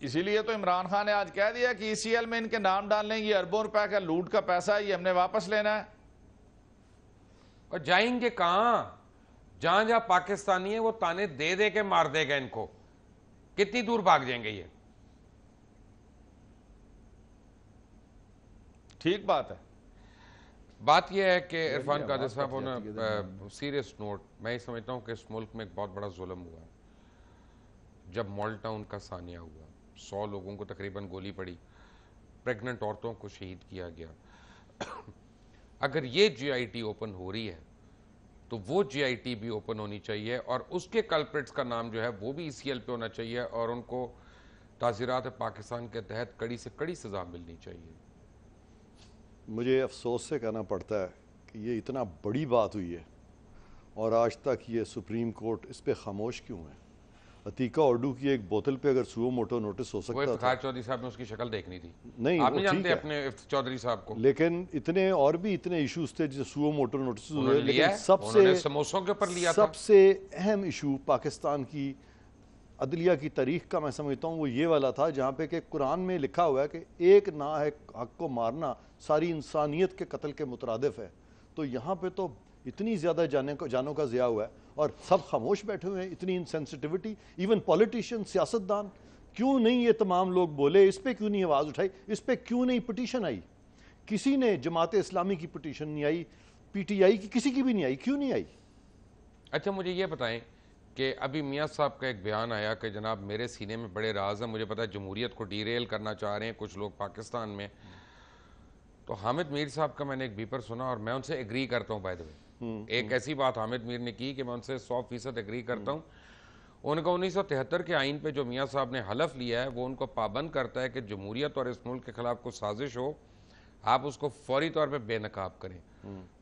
इसीलिए तो इमरान खान ने आज कह दिया कि ECL में इनके नाम डालने, ये अरबों रुपए का लूट का पैसा है, ये हमने वापस लेना है। और जाएंगे कहां? जहां जहां पाकिस्तानी है वो ताने दे दे के मार देगा इनको। कितनी दूर भाग जाएंगे ये? ठीक बात है। बात यह है कि इरफान कादिर साहब ने सीरियस नोट, मैं समझता हूं कि इस मुल्क में एक बहुत बड़ा जुल्म हुआ है। जब मॉल्टा उनका सानिया हुआ, 100 लोगों को तकरीबन गोली पड़ी, प्रेग्नेंट औरतों को शहीद किया गया। अगर ये GIT ओपन हो रही है तो वो GIT भी ओपन होनी चाहिए और उसके कल्प्रिट्स का नाम जो है वो भी ECL पे होना चाहिए और उनको ताज़ीरात पाकिस्तान के तहत कड़ी से कड़ी सजा मिलनी चाहिए। मुझे अफसोस से कहना पड़ता है कि ये इतना बड़ी बात हुई है और आज तक ये सुप्रीम कोर्ट इस पे खामोश क्यों है? अतीका ओडू की एक बोतल पे अगर सुओ मोटो नोटिस हो सकता था। चौधरी साहब ने उसकी शक्ल देखनी थी। नहीं, आप नहीं जानते अपने चौधरी साहब को। लेकिन इतने और भी इतने इश्यूज थे जो सुओ मोटो नोटिस हुए, लेकिन सबसे समोसों के ऊपर लिया सबसे अहम इशू पाकिस्तान की अदलिया की तारीख का मैं समझता हूँ वो ये वाला था, जहाँ पे कि कुरान में लिखा हुआ है कि एक ना है हक को मारना सारी इंसानियत के कत्ल के मुतरादिफ है। तो यहाँ पे तो इतनी ज़्यादा जानों का ज़िया हुआ है और सब खामोश बैठे हुए हैं। इतनी इनसेंसिटिविटी, इवन पॉलिटिशियन, सियासतदान, क्यों नहीं ये तमाम लोग बोले? इस पे क्यों नहीं आवाज़ उठाई? इस पे क्यों नहीं पिटीशन आई? किसी ने, जमात इस्लामी की पिटीशन नहीं आई, PTI की किसी की भी नहीं आई, क्यों नहीं आई? अच्छा मुझे ये बताएं कि अभी मियाँ साहब का एक बयान आया कि जनाब मेरे सीने में बड़े राज हैं, मुझे पता है जमहूरियत को डीरेल करना चाह रहे हैं कुछ लोग पाकिस्तान में। तो हामिद मीर साहब का मैंने एक बीपर सुना और मैं उनसे एग्री करता हूँ। बाय द वे एक ऐसी बात हामिद मीर ने की कि मैं उनसे 100% एग्री करता हूँ। उनका 1973 के आइन पे जो मियाँ साहब ने हलफ लिया है वो उनको पाबंद करता है कि जमहूरियत और इस मुल्क के खिलाफ कोई साजिश हो आप उसको फौरी तौर पे बेनकाब करें,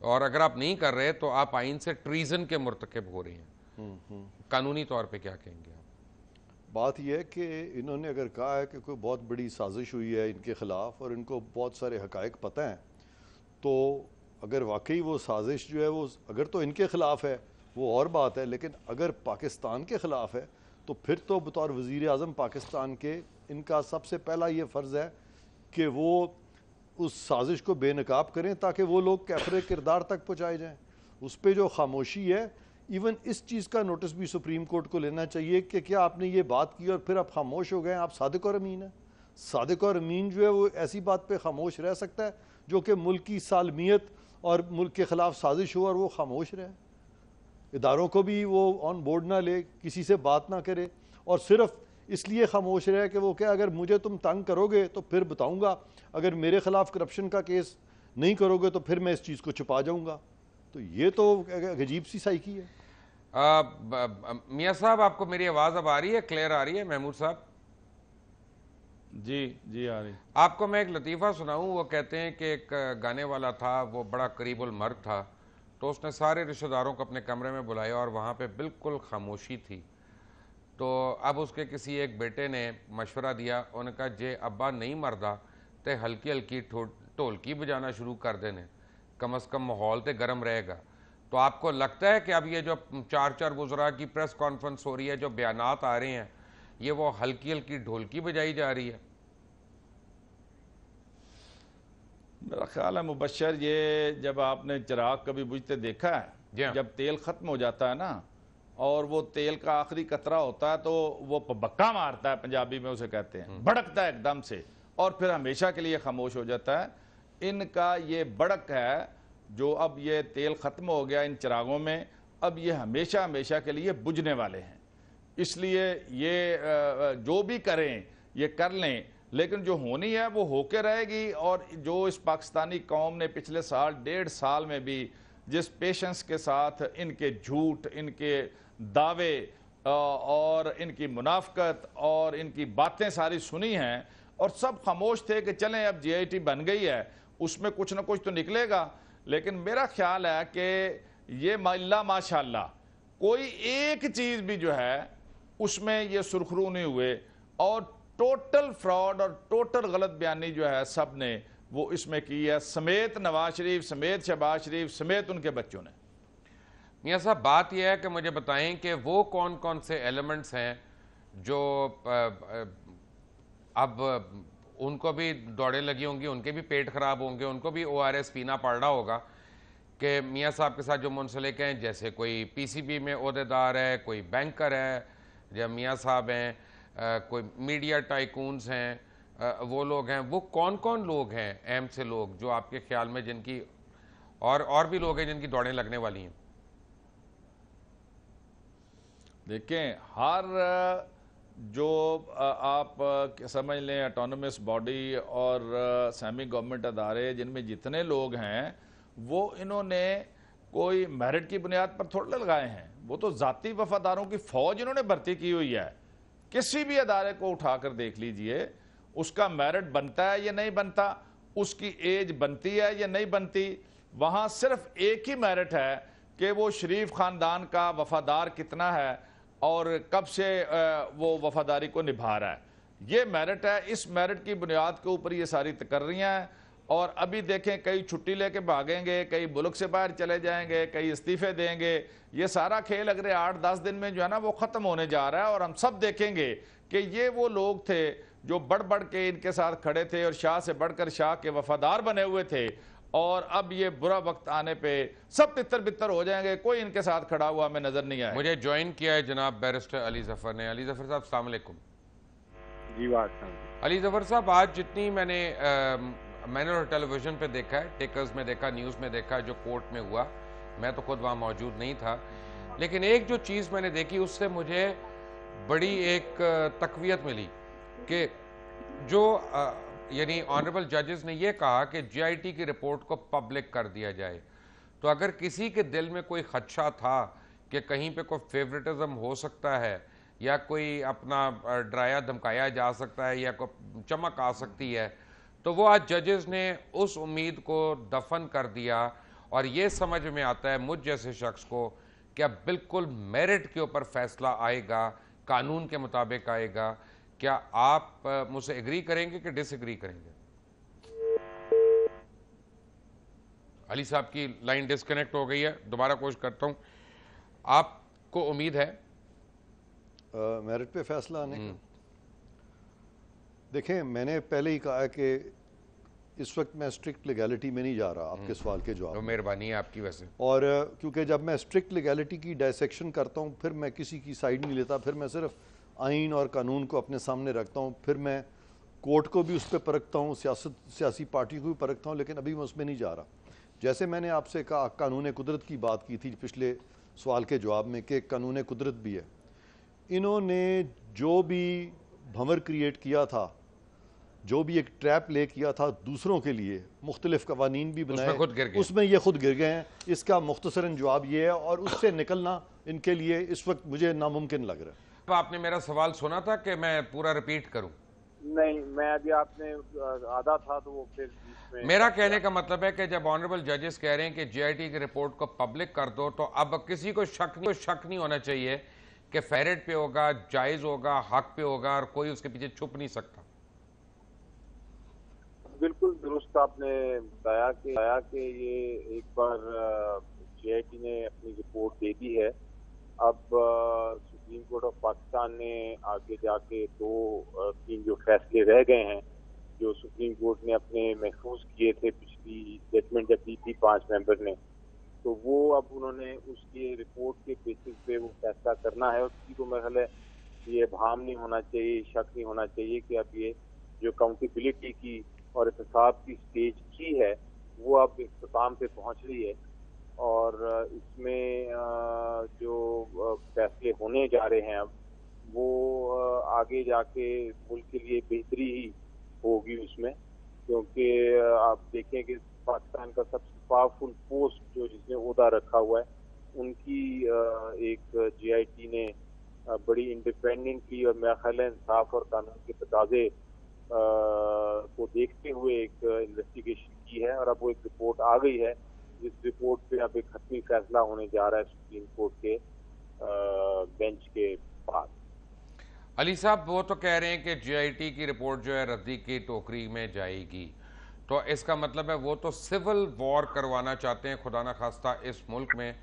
और अगर आप नहीं कर रहे तो आप आइन से ट्रीजन के मुर्तकिब हो रहे हैं। कानूनी तौर पे क्या कहेंगे आप? बात यह है कि इन्होंने अगर कहा है कि कोई बहुत बड़ी साजिश हुई है इनके ख़िलाफ़ और इनको बहुत सारे हक़ाइक़ पता हैं, तो अगर वाकई वो साजिश जो है वो अगर तो इनके ख़िलाफ़ है वो और बात है, लेकिन अगर पाकिस्तान के ख़िलाफ़ है तो फिर तो बतौर वज़ीर आज़म पाकिस्तान के इनका सबसे पहला ये फ़र्ज़ है कि वो उस साजिश को बेनकाब करें ताकि वो लोग कैफरे किरदार तक पहुँचाए जाएँ। उस पर जो खामोशी है, इवन इस चीज़ का नोटिस भी सुप्रीम कोर्ट को लेना चाहिए कि क्या आपने ये बात की और फिर आप खामोश हो गए? आप सादिक और अमीन हैं। सादिक और अमीन जो है वो ऐसी बात पे खामोश रह सकता है जो कि मुल्क की सालमियत और मुल्क के ख़िलाफ़ साजिश हो और वो खामोश रहे। इदारों को भी वो ऑन बोर्ड ना ले, किसी से बात ना करे और सिर्फ इसलिए खामोश रहे कि वो क्या, अगर मुझे तुम तंग करोगे तो फिर बताऊँगा, अगर मेरे ख़िलाफ़ करप्शन का केस नहीं करोगे तो फिर मैं इस चीज़ को छुपा जाऊँगा। तो ये तो अजीब सी साइकी है। मियाँ साहब आपको मेरी आवाज़ अब आ रही है, क्लियर आ रही है? महमूद साहब जी आ रही। आपको मैं एक लतीफ़ा सुनाऊं। वो कहते हैं कि एक गाने वाला था, वो बड़ा करीबुल मर्द था, तो उसने सारे रिश्तेदारों को अपने कमरे में बुलाया और वहाँ पे बिल्कुल खामोशी थी। तो अब उसके किसी एक बेटे ने मशवरा दिया, उन्होंने कहा जे अब्बा नहीं मरदा तो हल्की हल्की ढोलकी बजाना शुरू कर देने, कम अज़ कम माहौल तो गर्म रहेगा। तो आपको लगता है कि अब ये जो 4 वुज़रा की प्रेस कॉन्फ्रेंस हो रही है, जो बयानात आ रहे हैं, ये वो हल्की हल्की ढोलकी बजाई जा रही है? मेरा ख्याल है मुबशर, ये जब आपने चिराग कभी बुझते देखा है, जब तेल खत्म हो जाता है ना और वो तेल का आखिरी कतरा होता है तो वो बक्का मारता है, पंजाबी में उसे कहते हैं, भड़कता है एकदम से और फिर हमेशा के लिए खामोश हो जाता है। इनका ये भड़क है जो अब ये तेल खत्म हो गया इन चिरागों में, अब ये हमेशा हमेशा के लिए बुझने वाले हैं। इसलिए ये जो भी करें ये कर लें, लेकिन जो होनी है वो होके रहेगी। और जो इस पाकिस्तानी कौम ने पिछले साल 1.5 साल में भी जिस पेशेंस के साथ इनके झूठ, इनके दावे और इनकी मुनाफकत और इनकी बातें सारी सुनी हैं और सब खामोश थे कि चलें अब GIT बन गई है, उसमें कुछ ना कुछ तो निकलेगा। लेकिन मेरा ख्याल है कि ये माल्ला माशाल्लाह कोई एक चीज़ भी जो है उसमें ये सुरखरू नहीं हुए और टोटल फ्रॉड और टोटल गलत बयानी जो है सब ने वो इसमें की है, समेत नवाज शरीफ, समेत शहबाज शरीफ, समेत उनके बच्चों ने। मियाँ साहब बात यह है कि मुझे बताएं कि वो कौन कौन से एलिमेंट्स हैं जो अब उनको भी दौड़ें लगी होंगी, उनके भी पेट खराब होंगे, उनको भी ORS पीना पड़ रहा होगा कि मियाँ साहब के साथ जो मुंसलिक हैं, जैसे कोई PCB में ओहदेदार है, कोई बैंकर है या मियाँ साहब हैं, कोई मीडिया टाइकून्स हैं, वो लोग हैं। वो कौन कौन लोग हैं अहम से लोग जो आपके ख्याल में जिनकी और भी लोग हैं जिनकी दौड़ें लगने वाली हैं? देखें, हर जो आप समझ लें ऑटोनमस बॉडी और सेमी गवर्नमेंट अदारे जिनमें जितने लोग हैं वो इन्होंने कोई मेरिट की बुनियाद पर थोड़े लगाए हैं। वो तो जाती वफादारों की फौज इन्होंने भर्ती की हुई है। किसी भी अदारे को उठाकर देख लीजिए, उसका मेरिट बनता है या नहीं बनता, उसकी एज बनती है या नहीं बनती। वहाँ सिर्फ एक ही मेरिट है कि वो शरीफ ख़ानदान का वफादार कितना है और कब से वो वफादारी को निभा रहा है, ये मेरिट है। इस मेरिट की बुनियाद के ऊपर ये सारी तकर्रियाँ हैं। और अभी देखें, कई छुट्टी लेके भागेंगे, कई मुल्क से बाहर चले जाएंगे, कई इस्तीफे देंगे। ये सारा खेल अगले 8-10 दिन में जो है ना वो ख़त्म होने जा रहा है। और हम सब देखेंगे कि ये वो लोग थे जो बढ़ बढ़ के इनके साथ खड़े थे और शाह से बढ़कर शाह के वफादार बने हुए थे। और अब ये बुरा वक्त आने पे सब तितर बितर हो जाएंगे, कोई इनके साथ खड़ा हुआ हमें नजर नहीं आया। मुझे ज्वाइन किया है जनाब बैरिस्टर अली जफर ने। अली जफर साहब अस्सलाम वालेकुम। जी वालेकुम। अली जफर साहब, आज जितनी मैंने टेलीविजन पे देखा है, टेकर्स में देखा, न्यूज़ में देखा, जो कोर्ट में हुआ, मैं तो खुद वहाँ मौजूद नहीं था, लेकिन एक जो चीज़ मैंने देखी उससे मुझे बड़ी एक तकवीयत मिली कि जो यानी ऑनरेबल जजेस ने यह कहा कि GIT की रिपोर्ट को पब्लिक कर दिया जाए। तो अगर किसी के दिल में कोई खदशा था कि कहीं पे कोई फेवरेटिज्म हो सकता है या कोई अपना डराया धमकाया जा सकता है या कोई चमक आ सकती है, तो वो आज जजेस ने उस उम्मीद को दफन कर दिया। और ये समझ में आता है मुझ जैसे शख्स को कि अब बिल्कुल मेरिट के ऊपर फैसला आएगा, कानून के मुताबिक आएगा। क्या आप मुझसे एग्री करेंगे कि डिसएग्री करेंगे? अली साहब की लाइन डिस्कनेक्ट हो गई है, दोबारा कोशिश करता हूं। आपको उम्मीद है मेरिट पे फैसला आने का? देखें, मैंने पहले ही कहा कि इस वक्त मैं स्ट्रिक्ट लीगैलिटी में नहीं जा रहा आपके सवाल के जवाब। मेहरबानी है आपकी वैसे। और क्योंकि जब मैं स्ट्रिक्ट लीगैलिटी की डायसेक्शन करता हूँ, फिर मैं किसी की साइड नहीं लेता, फिर मैं सिर्फ आइन और कानून को अपने सामने रखता हूँ, फिर मैं कोर्ट को भी उस पर परखता हूँ, सियासी पार्टी को भी परखता हूँ, लेकिन अभी मैं उसमें नहीं जा रहा। जैसे मैंने आपसे कहा, कानून कुदरत की बात की थी पिछले सवाल के जवाब में कि कानून कुदरत भी है। इन्होंने जो भी भंवर क्रिएट किया था, जो भी एक ट्रैप ले किया था दूसरों के लिए, मुख्तलिफ कवानीन भी बनाए, उसमें ये खुद गिर गए हैं। इसका मुख्तसरन जवाब ये है और उससे निकलना इनके लिए इस वक्त मुझे नामुमकिन लग रहा है। आपने मेरा सवाल सुना था कि मैं पूरा रिपीट करूं? नहीं, मैं अभी आपने आधा था तो वो फिर मेरा कहने का मतलब है कि जब ऑनरेबल जजेस कह रहे हैं कि GIT की रिपोर्ट को पब्लिक कर दो, तो अब किसी को शक नहीं होना चाहिए कि फेरेट पे होगा, जायज होगा, हक पे होगा और कोई उसके पीछे छुप नहीं सकता। बिल्कुल दुरुस्त आपने बताया कि ये एक बार GIT ने अपनी रिपोर्ट दे दी है। अब सुप्रीम कोर्ट ऑफ पाकिस्तान ने आगे जाके 2-3 जो फैसले रह गए हैं, जो सुप्रीम कोर्ट ने अपने महफूज किए थे पिछली जजमेंट जब दी थी 5 मेंबर ने, तो वो अब उन्होंने उसकी रिपोर्ट के बेसिस पे वो फैसला करना है। उसकी तो मेरा ख्याल है ये भाम नहीं होना चाहिए, शक नहीं होना चाहिए कि अब ये जो अकाउंटेबिलिटी की और एहतसाब की स्टेज की है वो अब इख्तिताम पे पहुंच रही है। और इसमें जो फैसले होने जा रहे हैं अब वो आगे जाके मुल्क के लिए बेहतरी ही होगी उसमें, क्योंकि आप देखें कि पाकिस्तान का सबसे पावरफुल पोस्ट जो जिसने ओहदा रखा हुआ है, उनकी एक GIT ने बड़ी इंडिपेंडेंटली और मेरा ख्याल है इंसाफ और कानून के तकाजे को देखते हुए एक इन्वेस्टिगेशन की है। और अब वो एक रिपोर्ट आ गई है, जिस रिपोर्ट पे अब एक हतमी फैसला होने जा रहा है सुप्रीम कोर्ट के बेंच के पास। अली साहब, वो तो कह रहे हैं कि GIT की रिपोर्ट जो है रद्दी की टोकरी में जाएगी, तो इसका मतलब है वो तो सिविल वॉर करवाना चाहते हैं खुदा ना खास्ता इस मुल्क में।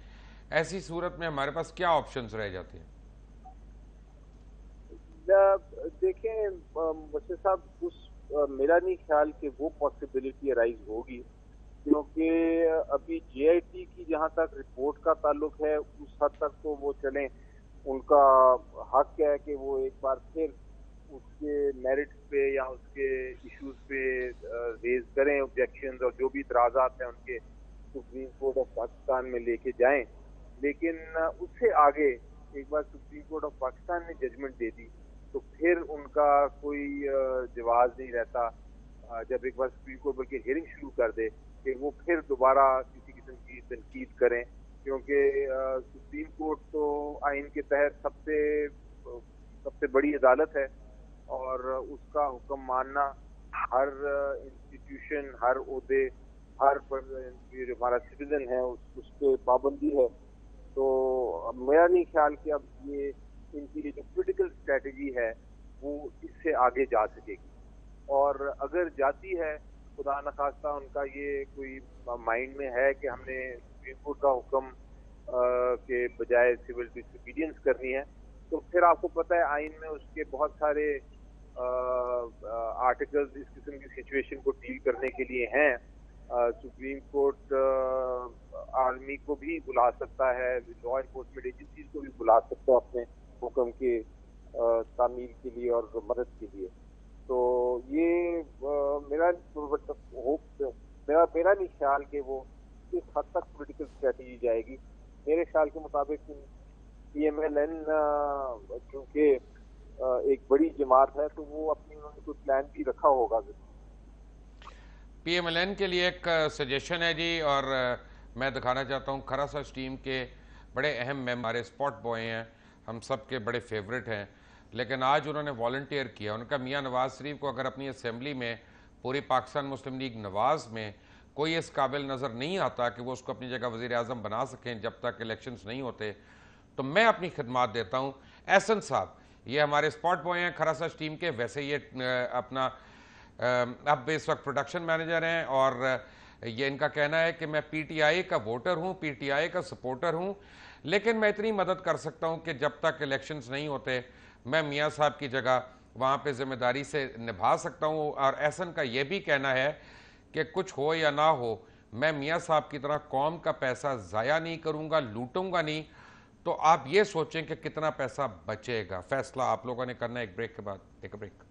ऐसी सूरत में हमारे पास क्या ऑप्शंस रह जाते हैं? देखें मुझसे साहब, मेरा नहीं ख्याल कि वो पॉसिबिलिटी अराइज होगी, क्योंकि अभी JIT की जहाँ तक रिपोर्ट का ताल्लुक है उस हद तक तो वो चलें, उनका हक है कि वो एक बार फिर उसके मेरिट्स पे या उसके इश्यूज पे रेज करें ऑब्जेक्शंस, और जो भी इतराज़ात हैं उनके सुप्रीम कोर्ट ऑफ पाकिस्तान में लेके जाएं। लेकिन उससे आगे एक बार सुप्रीम कोर्ट ऑफ पाकिस्तान ने जजमेंट दे दी तो फिर उनका कोई जवाब नहीं रहता। जब एक बार सुप्रीम कोर्ट बल्कि हियरिंग शुरू कर दे कि वो फिर दोबारा किसी किस्म की तनकीद करें, क्योंकि सुप्रीम कोर्ट तो आइन के तहत सबसे बड़ी अदालत है और उसका हुक्म मानना हर इंस्टीट्यूशन, हर ओहदे, हर जो हमारा सिटीजन है उस पर पाबंदी है। तो मेरा नहीं ख्याल कि अब ये इनकी जो पॉलिटिकल स्ट्रेटजी है वो इससे आगे जा सकेगी, और अगर जाती है खुदा न खास्ता उनका ये कोई माइंड में है कि हमने सुप्रीम कोर्ट का हुक्म के बजाय सिविल डिसोबीडियंस करनी है, तो फिर आपको पता है आइन में उसके बहुत सारे आर्टिकल्स इस किस्म की सिचुएशन को डील करने के लिए हैं। सुप्रीम कोर्ट आर्मी को भी बुला सकता है, लॉ एनफोर्समेंट एजेंसीज को भी बुला सकता है अपने हुक्म के तामील के लिए और मदद के लिए। तो ये मेरा नहीं ख्याल कि वो इस हद तक पॉलिटिकल स्ट्रेटजी जाएगी। मेरे ख्याल के मुताबिक PMLN क्योंकि एक बड़ी जमात है तो वो अपनी उन्होंने कोई प्लान भी रखा होगा। PMLN के लिए एक सजेशन है जी, और मैं दिखाना चाहता हूँ खरासा टीम के बड़े अहम मेंबर हमारे स्पॉट बॉय हैं, हम सब के बड़े फेवरेट हैं, लेकिन आज उन्होंने वॉलंटियर किया। उनका मियाँ नवाज शरीफ को अगर अपनी असेंबली में पूरी पाकिस्तान मुस्लिम लीग नवाज में कोई इस काबिल नज़र नहीं आता कि वो उसको अपनी जगह वज़ीर आज़म बना सकें जब तक इलेक्शंस नहीं होते, तो मैं अपनी खिदमात देता हूँ। एहसन साहब ये हमारे स्पॉट बॉय हैं खरासा टीम के, वैसे ये अपना अब इस वक्त प्रोडक्शन मैनेजर हैं, और ये इनका कहना है कि मैं PTI का वोटर हूँ, PTI का सपोर्टर हूँ, लेकिन मैं इतनी मदद कर सकता हूँ कि जब तक इलेक्शंस नहीं होते मैं मियाँ साहब की जगह वहाँ पे ज़िम्मेदारी से निभा सकता हूँ। और एहसन का ये भी कहना है कि कुछ हो या ना हो, मैं मियाँ साहब की तरह कौम का पैसा ज़ाया नहीं करूँगा, लूटूंगा नहीं। तो आप ये सोचें कि कितना पैसा बचेगा, फैसला आप लोगों ने करना है एक ब्रेक के बाद। Take a break.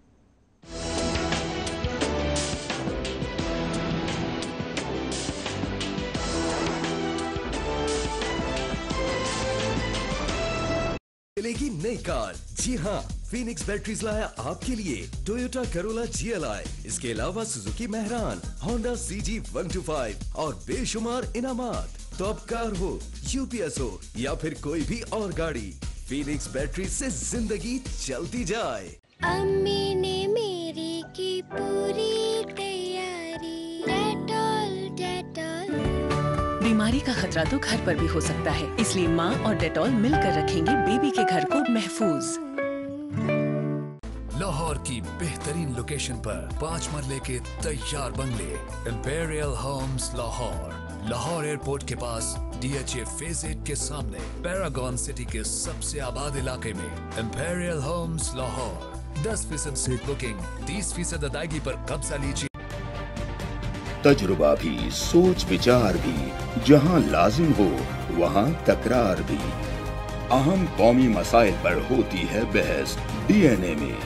मिलेगी नई कार। जी हाँ, फीनिक्स बैटरीज लाया आपके लिए टोयोटा करोला GLI, इसके अलावा सुजुकी मेहरान, होंडा CG 125 और बेशुमार इनामात। तो अब कार हो, UPS हो या फिर कोई भी और गाड़ी, फीनिक्स बैटरीज से जिंदगी चलती जाए। अम्मी ने मेरी की पूरी तैयारी, डेटॉल डेटॉल। बीमारी का खतरा तो घर पर भी हो सकता है, इसलिए माँ और डेटॉल मिलकर रखेंगे बेबी के घर को महफूज। लाहौर की बेहतरीन लोकेशन पर 5 मरले के तैयार बंगले, imperial homes Lahore, Lahore airport के पास, DHA फेज 8 के सामने, पैरागॉन सिटी के सबसे आबाद इलाके में। इंपीरियल होम्स लाहौर, 10% से बुकिंग, 30% अदायगी पर कब्जा लीजिए। तजुर्बा भी, सोच विचार भी, जहां लाजिम हो वहां तकरार भी। अहम कौमी मसाइल पर होती है बहस DNA में।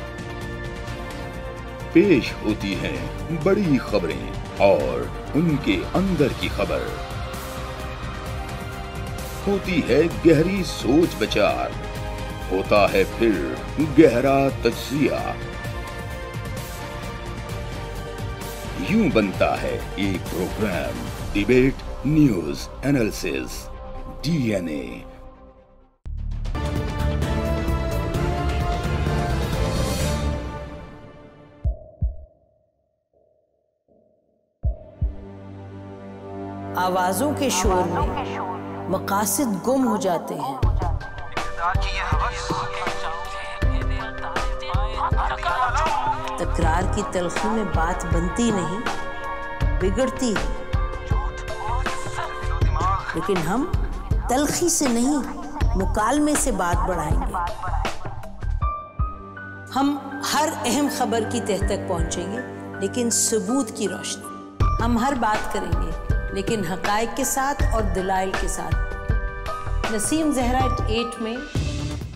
पेश होती हैं बड़ी खबरें और उनके अंदर की खबर। होती है गहरी सोच विचार, होता है फिर गहरा तज्जिया। यूं बनता है एक programme, debate news analysis DNA। आवाजों के शोर में मकासद गुम हो जाते हैं। तकरार की तलखी में बात बनती नहीं, बिगड़ती है। लेकिन हम तलखी से नहीं, मुकालमे से बात बढ़ाएंगे। हम हर अहम खबर की तह तक पहुंचेंगे, लेकिन सबूत की रोशनी। हम हर बात करेंगे, लेकिन हकायक के साथ और दलाइल के साथ। नसीम ज़हरा @8 में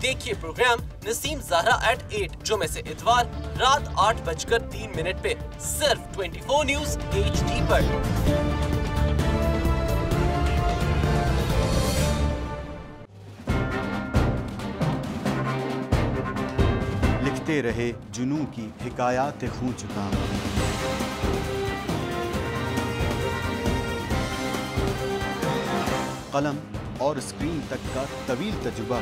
देखिए प्रोग्राम नसीम ज़हरा @8 जुमे से इतवार रात 8:03 पे सिर्फ 24 न्यूज़ HD पर। लिखते रहे जुनू की हिकायात खूं चुका, कलम और स्क्रीन तक का तवील तजुर्बा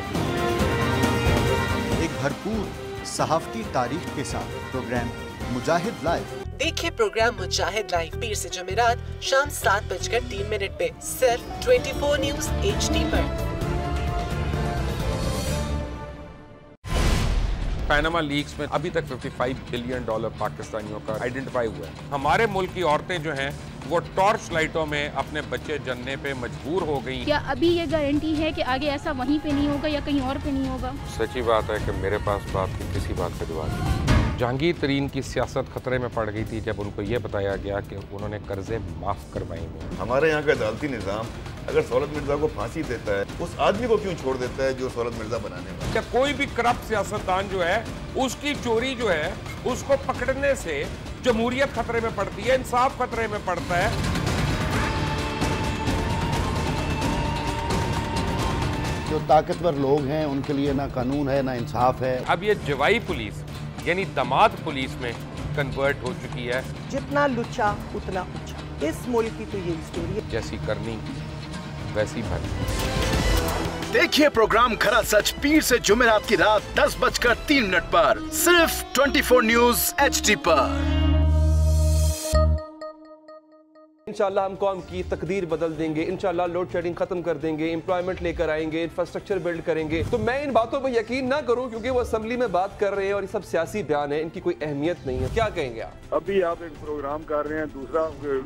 एक भरपूर सहाफती तारीख के साथ प्रोग्राम मुजाहिद लाइव। देखिए प्रोग्राम मुजाहिद लाइव पीर से जुमेरात शाम 7:03 पे सिर्फ 24 न्यूज़ HD पर। पैनामा लीक्स में अभी तक $55 बिलियन पाकिस्तानियों का आइडेंटिफाई हुआ है। हमारे मुल्क की औरतें जो हैं वो टॉर्च लाइटों में अपने बच्चे जनने पे मजबूर हो गई। क्या अभी ये गारंटी है कि आगे ऐसा वहीं पे नहीं होगा या कहीं और पे नहीं होगा? सच्ची बात है कि मेरे पास बात की किसी बात का जवाब नहीं। जहांगीर तरीन की सियासत खतरे में पड़ गई थी जब उनको ये बताया गया कि उन्होंने कर्जे माफ करवाएंगे। हमारे यहाँ का अदालती निज़ाम अगर सौलत मिर्जा को फांसी देता है, उस आदमी को क्यों छोड़ देता है जो सौलत मिर्जा बनाने वाला? क्या कोई भी करप्ट सियासतदान जो है उसकी चोरी जो है उसको पकड़ने से जमहूरियत खतरे में पड़ती है, इंसाफ खतरे में पड़ता है। जो ताकतवर लोग हैं उनके लिए ना कानून है ना इंसाफ है। अब ये जवाई पुलिस यानी दामाद पुलिस में कन्वर्ट हो चुकी है। जितना लुच्चा उतना ऊंचा, इस मुल्क की तो यही स्टोरी है। जैसी करनी वैसी भरनी। देखिए प्रोग्राम खरा सच पीर से जुमेरात की रात 10:03 पर सिर्फ 24 न्यूज़ HD पर। इंशाल्लाह हम कौम की तकदीर बदल देंगे, इंशाल्लाह लोड शेडिंग खत्म कर देंगे, एम्प्लॉयमेंट लेकर आएंगे, इंफ्रास्ट्रक्चर बिल्ड करेंगे। तो मैं इन बातों पर यकीन ना करूं क्योंकि वो असेंबली में बात कर रहे हैं और ये सब सियासी बयान है, इनकी कोई अहमियत नहीं है। क्या कहेंगे आप? अभी आप एक प्रोग्राम कर रहे हैं, दूसरा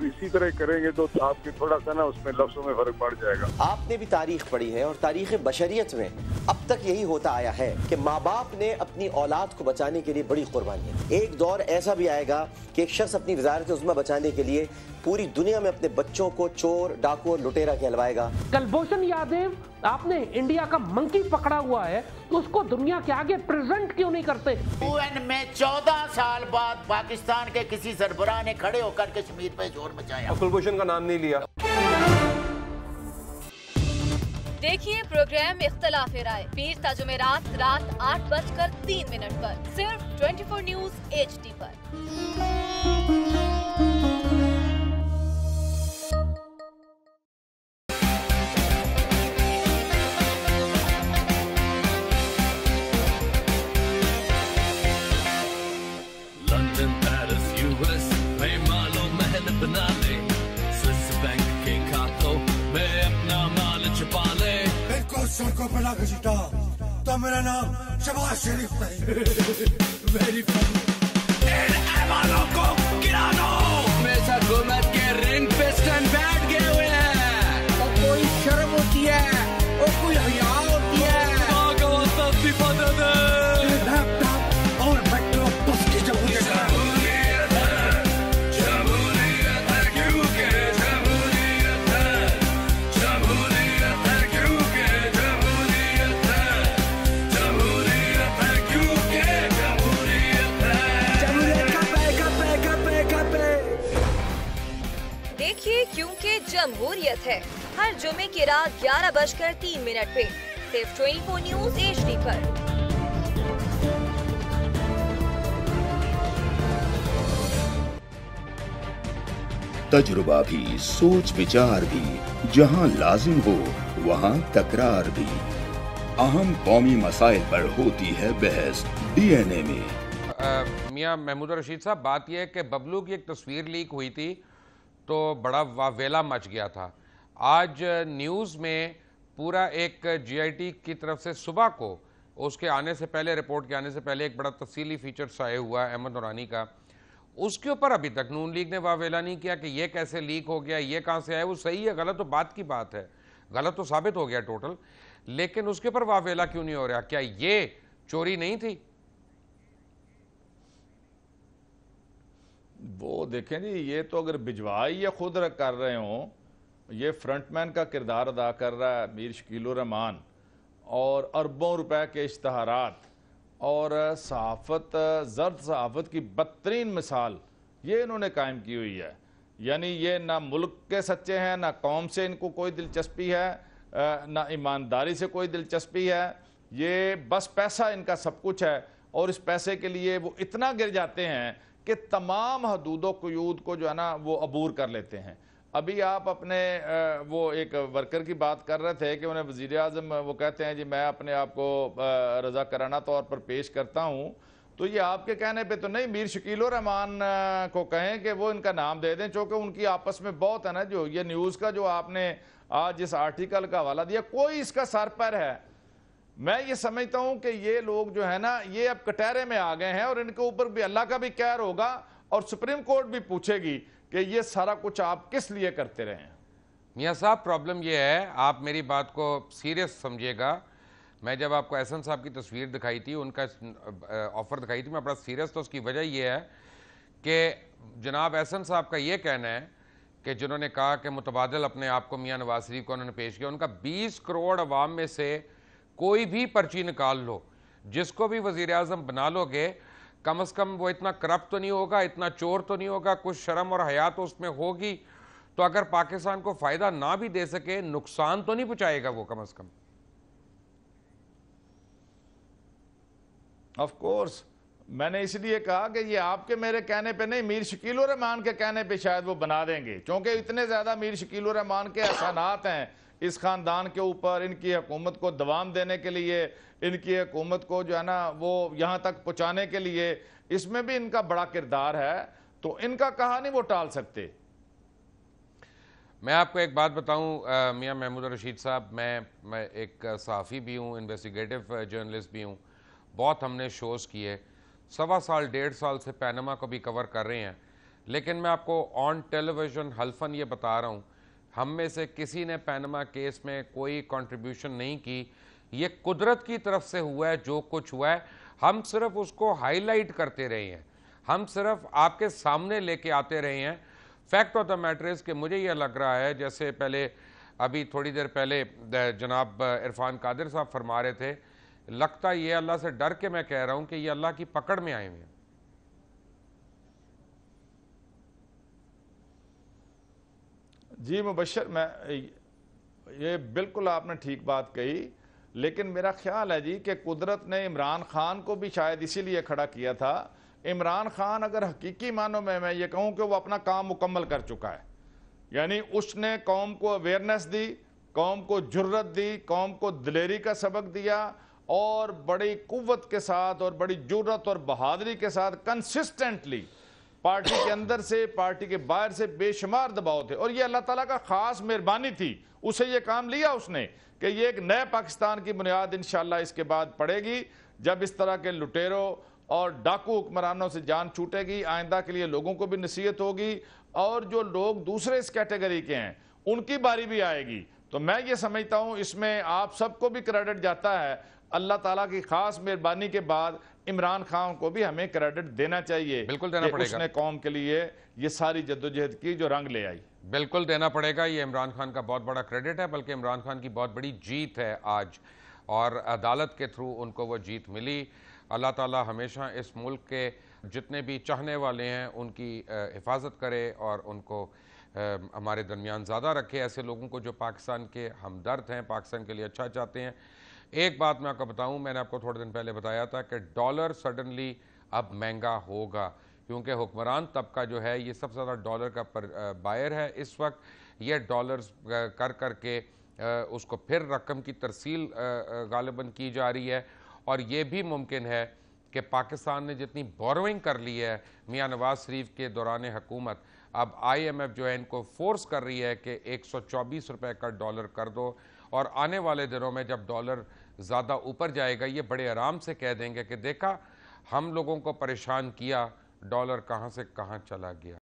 इसी तरह करेंगे तो आपके थोड़ा सा ना उसमें लफ्जों में फर्क पड़ जाएगा। आपने भी तारीख पढ़ी है और तारीख बशरियत में अब तक यही होता आया है कि माँ बाप ने अपनी औलाद को बचाने के लिए बड़ी कुर्बानियां। एक दौर ऐसा भी आएगा कि एक शख्स अपनी वजारत उज़्मा बचाने के लिए पूरी दुनिया में अपने बच्चों को चोर, डाकू और लुटेरा कहलवाएगा। कुलभूषण यादव, आपने इंडिया का मंकी पकड़ा हुआ है तो उसको दुनिया के आगे प्रेजेंट क्यों नहीं करते? UN में 14 साल बाद पाकिस्तान के किसी सरबराह ने खड़े होकर कश्मीर पे जोर मचाया। कुलभूषण का नाम नहीं लिया। देखिए प्रोग्राम इख्तलाफ राय पीर ता जुमेरात रात 8:03 पर सिर्फ 24 न्यूज़ HD पर। लंदन, पेरिस, US में मालो महल बना ले, स्विस बैंक के खातों में अपना माल छुपा ले। इनको सड़कों पर लाकर सीटा तो मेरा नाम शबाज शरीफ नहीं। Very funny. इन ऐवानों को गिरा दो। हमेशा हुकूमत के रिंग पे स्टैंड बैठ गए हुए हैं। और कोई शर्म होती है और कोई हया होती है। और मेट्रो बस की जमहूरियत है क्योंकि जमहूरियत है, जमहूरियत है क्योंकि जमहूरियत है, जमहूरियत है क्योंकि जमहूरियत है। जमहूरियत का देखिए क्योंकि जमहूरियत है हर जुमे की रात 11:03 पे सिर्फ 24 न्यूज़ HD पर। तजुर्बा भी, सोच विचार भी, जहां लाजिम हो वहां तकरार भी। अहम कौमी मसाइल पर होती है बहस DNA में। मियां महमूद रशीद साहब, बात यह है कि बबलू की एक तस्वीर लीक हुई थी तो बड़ा वावेला मच गया था। आज न्यूज़ में पूरा एक GIT की तरफ से सुबह को उसके आने से पहले, रिपोर्ट के आने से पहले एक बड़ा तफसीली फीचर शाया हुआ है अहमद नूरानी का। उसके ऊपर अभी तक नून लीग ने वावेला नहीं किया कि ये कैसे लीक हो गया, ये कहाँ से आया। वो सही है गलत तो बात की बात है, गलत तो साबित हो गया टोटल, लेकिन उसके ऊपर वावेला क्यों नहीं हो रहा? क्या ये चोरी नहीं थी? वो देखें जी, ये तो अगर भिजवाई या खुद कर रहे हों, ये फ्रंटमैन का किरदार अदा कर रहा है मीर शकील रहमान, और अरबों रुपए के इश्तहारात और सहाफ़त, जर्द सहाफ़त की बदतरीन मिसाल ये इन्होंने कायम की हुई है। यानी ये ना मुल्क के सच्चे हैं, ना कौम से इनको कोई दिलचस्पी है, ना ईमानदारी से कोई दिलचस्पी है। ये बस पैसा इनका सब कुछ है, और इस पैसे के लिए वो इतना गिर जाते हैं कि तमाम हदूदो क़यूद को जो है ना वो अबूर कर लेते हैं। अभी आप अपने वो एक वर्कर की बात कर रहे थे कि उन्हें वज़ीर आज़म वो कहते हैं जी मैं अपने आप को रज़ाकाराना तौर पर पेश करता हूँ, तो ये आपके कहने पे तो नहीं, मीर शकील रहमान को कहें कि वो इनका नाम दे दें, चूँकि उनकी आपस में बहुत है ना। जो ये न्यूज़ का जो आपने आज इस आर्टिकल का हवाला दिया, कोई इसका सर पर है। मैं ये समझता हूँ कि ये लोग जो है ना ये अब कटहरे में आ गए हैं, और इनके ऊपर भी अल्लाह का भी कहर होगा, और सुप्रीम कोर्ट भी पूछेगी कि ये सारा कुछ आप किस लिए करते रहे हैं। मियाँ साहब, प्रॉब्लम ये है, आप मेरी बात को सीरियस समझिएगा। मैं जब आपको एहसन साहब की तस्वीर दिखाई थी, उनका ऑफ़र दिखाई थी, मैं बड़ा सीरियस, तो उसकी वजह यह है कि जनाब एहसन साहब का ये कहना है कि जिन्होंने कहा कि मुतबादल अपने आप को मियाँ नवाज शरीफ को उन्होंने पेश किया, उनका 20 करोड़ अवाम में से कोई भी पर्ची निकाल लो, जिसको भी वज़ीर आज़म बना लोगे, कम से कम वो इतना करप्ट तो नहीं होगा, इतना चोर तो नहीं होगा, कुछ शर्म और हया तो उसमें होगी। तो अगर पाकिस्तान को फ़ायदा ना भी दे सके, नुकसान तो नहीं पहुँचाएगा वो कम से कम। ऑफ कोर्स, मैंने इसलिए कहा कि ये आपके मेरे कहने पे नहीं, मीर शकील रहमान के कहने पे शायद वो बना देंगे, क्योंकि इतने ज़्यादा मीर शकील रहमान के एहसानात हैं इस ख़ानदान के ऊपर, इनकी हुकूमत को दवाम देने के लिए, इनकी हुकूमत को जो है ना वो यहाँ तक पहुँचाने के लिए, इसमें भी इनका बड़ा किरदार है, तो इनका कहा नहीं वो टाल सकते। मैं आपको एक बात बताऊं मियां महमूद रशीद साहब, मैं एक सहाफ़ी भी हूं, इन्वेस्टिगेटिव जर्नलिस्ट भी हूं। बहुत हमने शोज़ किए, 1.25 साल 1.5 साल से पैनमा को भी कवर कर रहे हैं, लेकिन मैं आपको ऑन टेलीविज़न हल्फन ये बता रहा हूं, हम में से किसी ने पैनमा केस में कोई कंट्रीब्यूशन नहीं की। ये कुदरत की तरफ से हुआ है, जो कुछ हुआ है हम सिर्फ उसको हाईलाइट करते रहे हैं, हम सिर्फ आपके सामने लेके आते रहे हैं। Fact of the matter is कि मुझे ये लग रहा है, जैसे पहले अभी थोड़ी देर पहले जनाब इरफान कादिर साहब फरमा रहे थे, लगता ये अल्लाह से डर के मैं कह रहा हूँ कि ये अल्लाह की पकड़ में आए हुए हैं। जी मुबशर, मैं ये बिल्कुल आपने ठीक बात कही, लेकिन मेरा ख्याल है जी कि कुदरत ने इमरान खान को भी शायद इसीलिए खड़ा किया था। इमरान खान अगर हकीकी मानों में मैं ये कहूँ कि वो अपना काम मुकम्मल कर चुका है, यानी उसने कौम को अवेयरनेस दी, कौम को जुर्रत दी, कौम को दिलेरी का सबक दिया, और बड़ी कुव्वत के साथ और बड़ी जुर्रत और बहादुरी के साथ कंसिस्टेंटली पार्टी के अंदर से, पार्टी के बाहर से बेशुमार दबाव थे, और ये अल्लाह ताला का खास मेहरबानी थी, उसे ये काम लिया उसने कि ये एक नए पाकिस्तान की बुनियाद इंशाअल्लाह इसके बाद पड़ेगी, जब इस तरह के लुटेरों और डाकू हुक्मरानों से जान छूटेगी। आइंदा के लिए लोगों को भी नसीहत होगी, और जो लोग दूसरे इस कैटेगरी के हैं उनकी बारी भी आएगी। तो मैं ये समझता हूँ इसमें आप सबको भी क्रेडिट जाता है। अल्लाह ताला की खास मेहरबानी के बाद इमरान खान को भी हमें क्रेडिट देना चाहिए, बिल्कुल देना पड़ेगा। उसने कौम के लिए ये सारी जद्दोजहद की जो रंग ले आई, बिल्कुल देना पड़ेगा। ये इमरान खान का बहुत बड़ा क्रेडिट है, बल्कि इमरान खान की बहुत बड़ी जीत है आज, और अदालत के थ्रू उनको वो जीत मिली। अल्लाह ताला हमेशा इस मुल्क के जितने भी चाहने वाले हैं उनकी हिफाजत करे, और उनको हमारे दरमियान ज़्यादा रखे, ऐसे लोगों को जो पाकिस्तान के हमदर्द हैं, पाकिस्तान के लिए अच्छा चाहते हैं। एक बात मैं आपको बताऊं, मैंने आपको थोड़े दिन पहले बताया था कि डॉलर सडनली अब महंगा होगा, क्योंकि हुक्मरान तबका जो है ये सबसे ज़्यादा डॉलर का बायर है इस वक्त। ये डॉलर्स कर कर के उसको फिर रकम की तरसील गालिबन की जा रही है, और ये भी मुमकिन है कि पाकिस्तान ने जितनी बोरोइंग कर ली है मियाँ नवाज शरीफ के दौरान हुकूमत, अब IMF जो है इनको फोर्स कर रही है कि 124 रुपये का डॉलर कर दो, और आने वाले दिनों में जब डॉलर ज़्यादा ऊपर जाएगा ये बड़े आराम से कह देंगे कि देखा हम लोगों को परेशान किया, डॉलर कहाँ से कहाँ चला गया।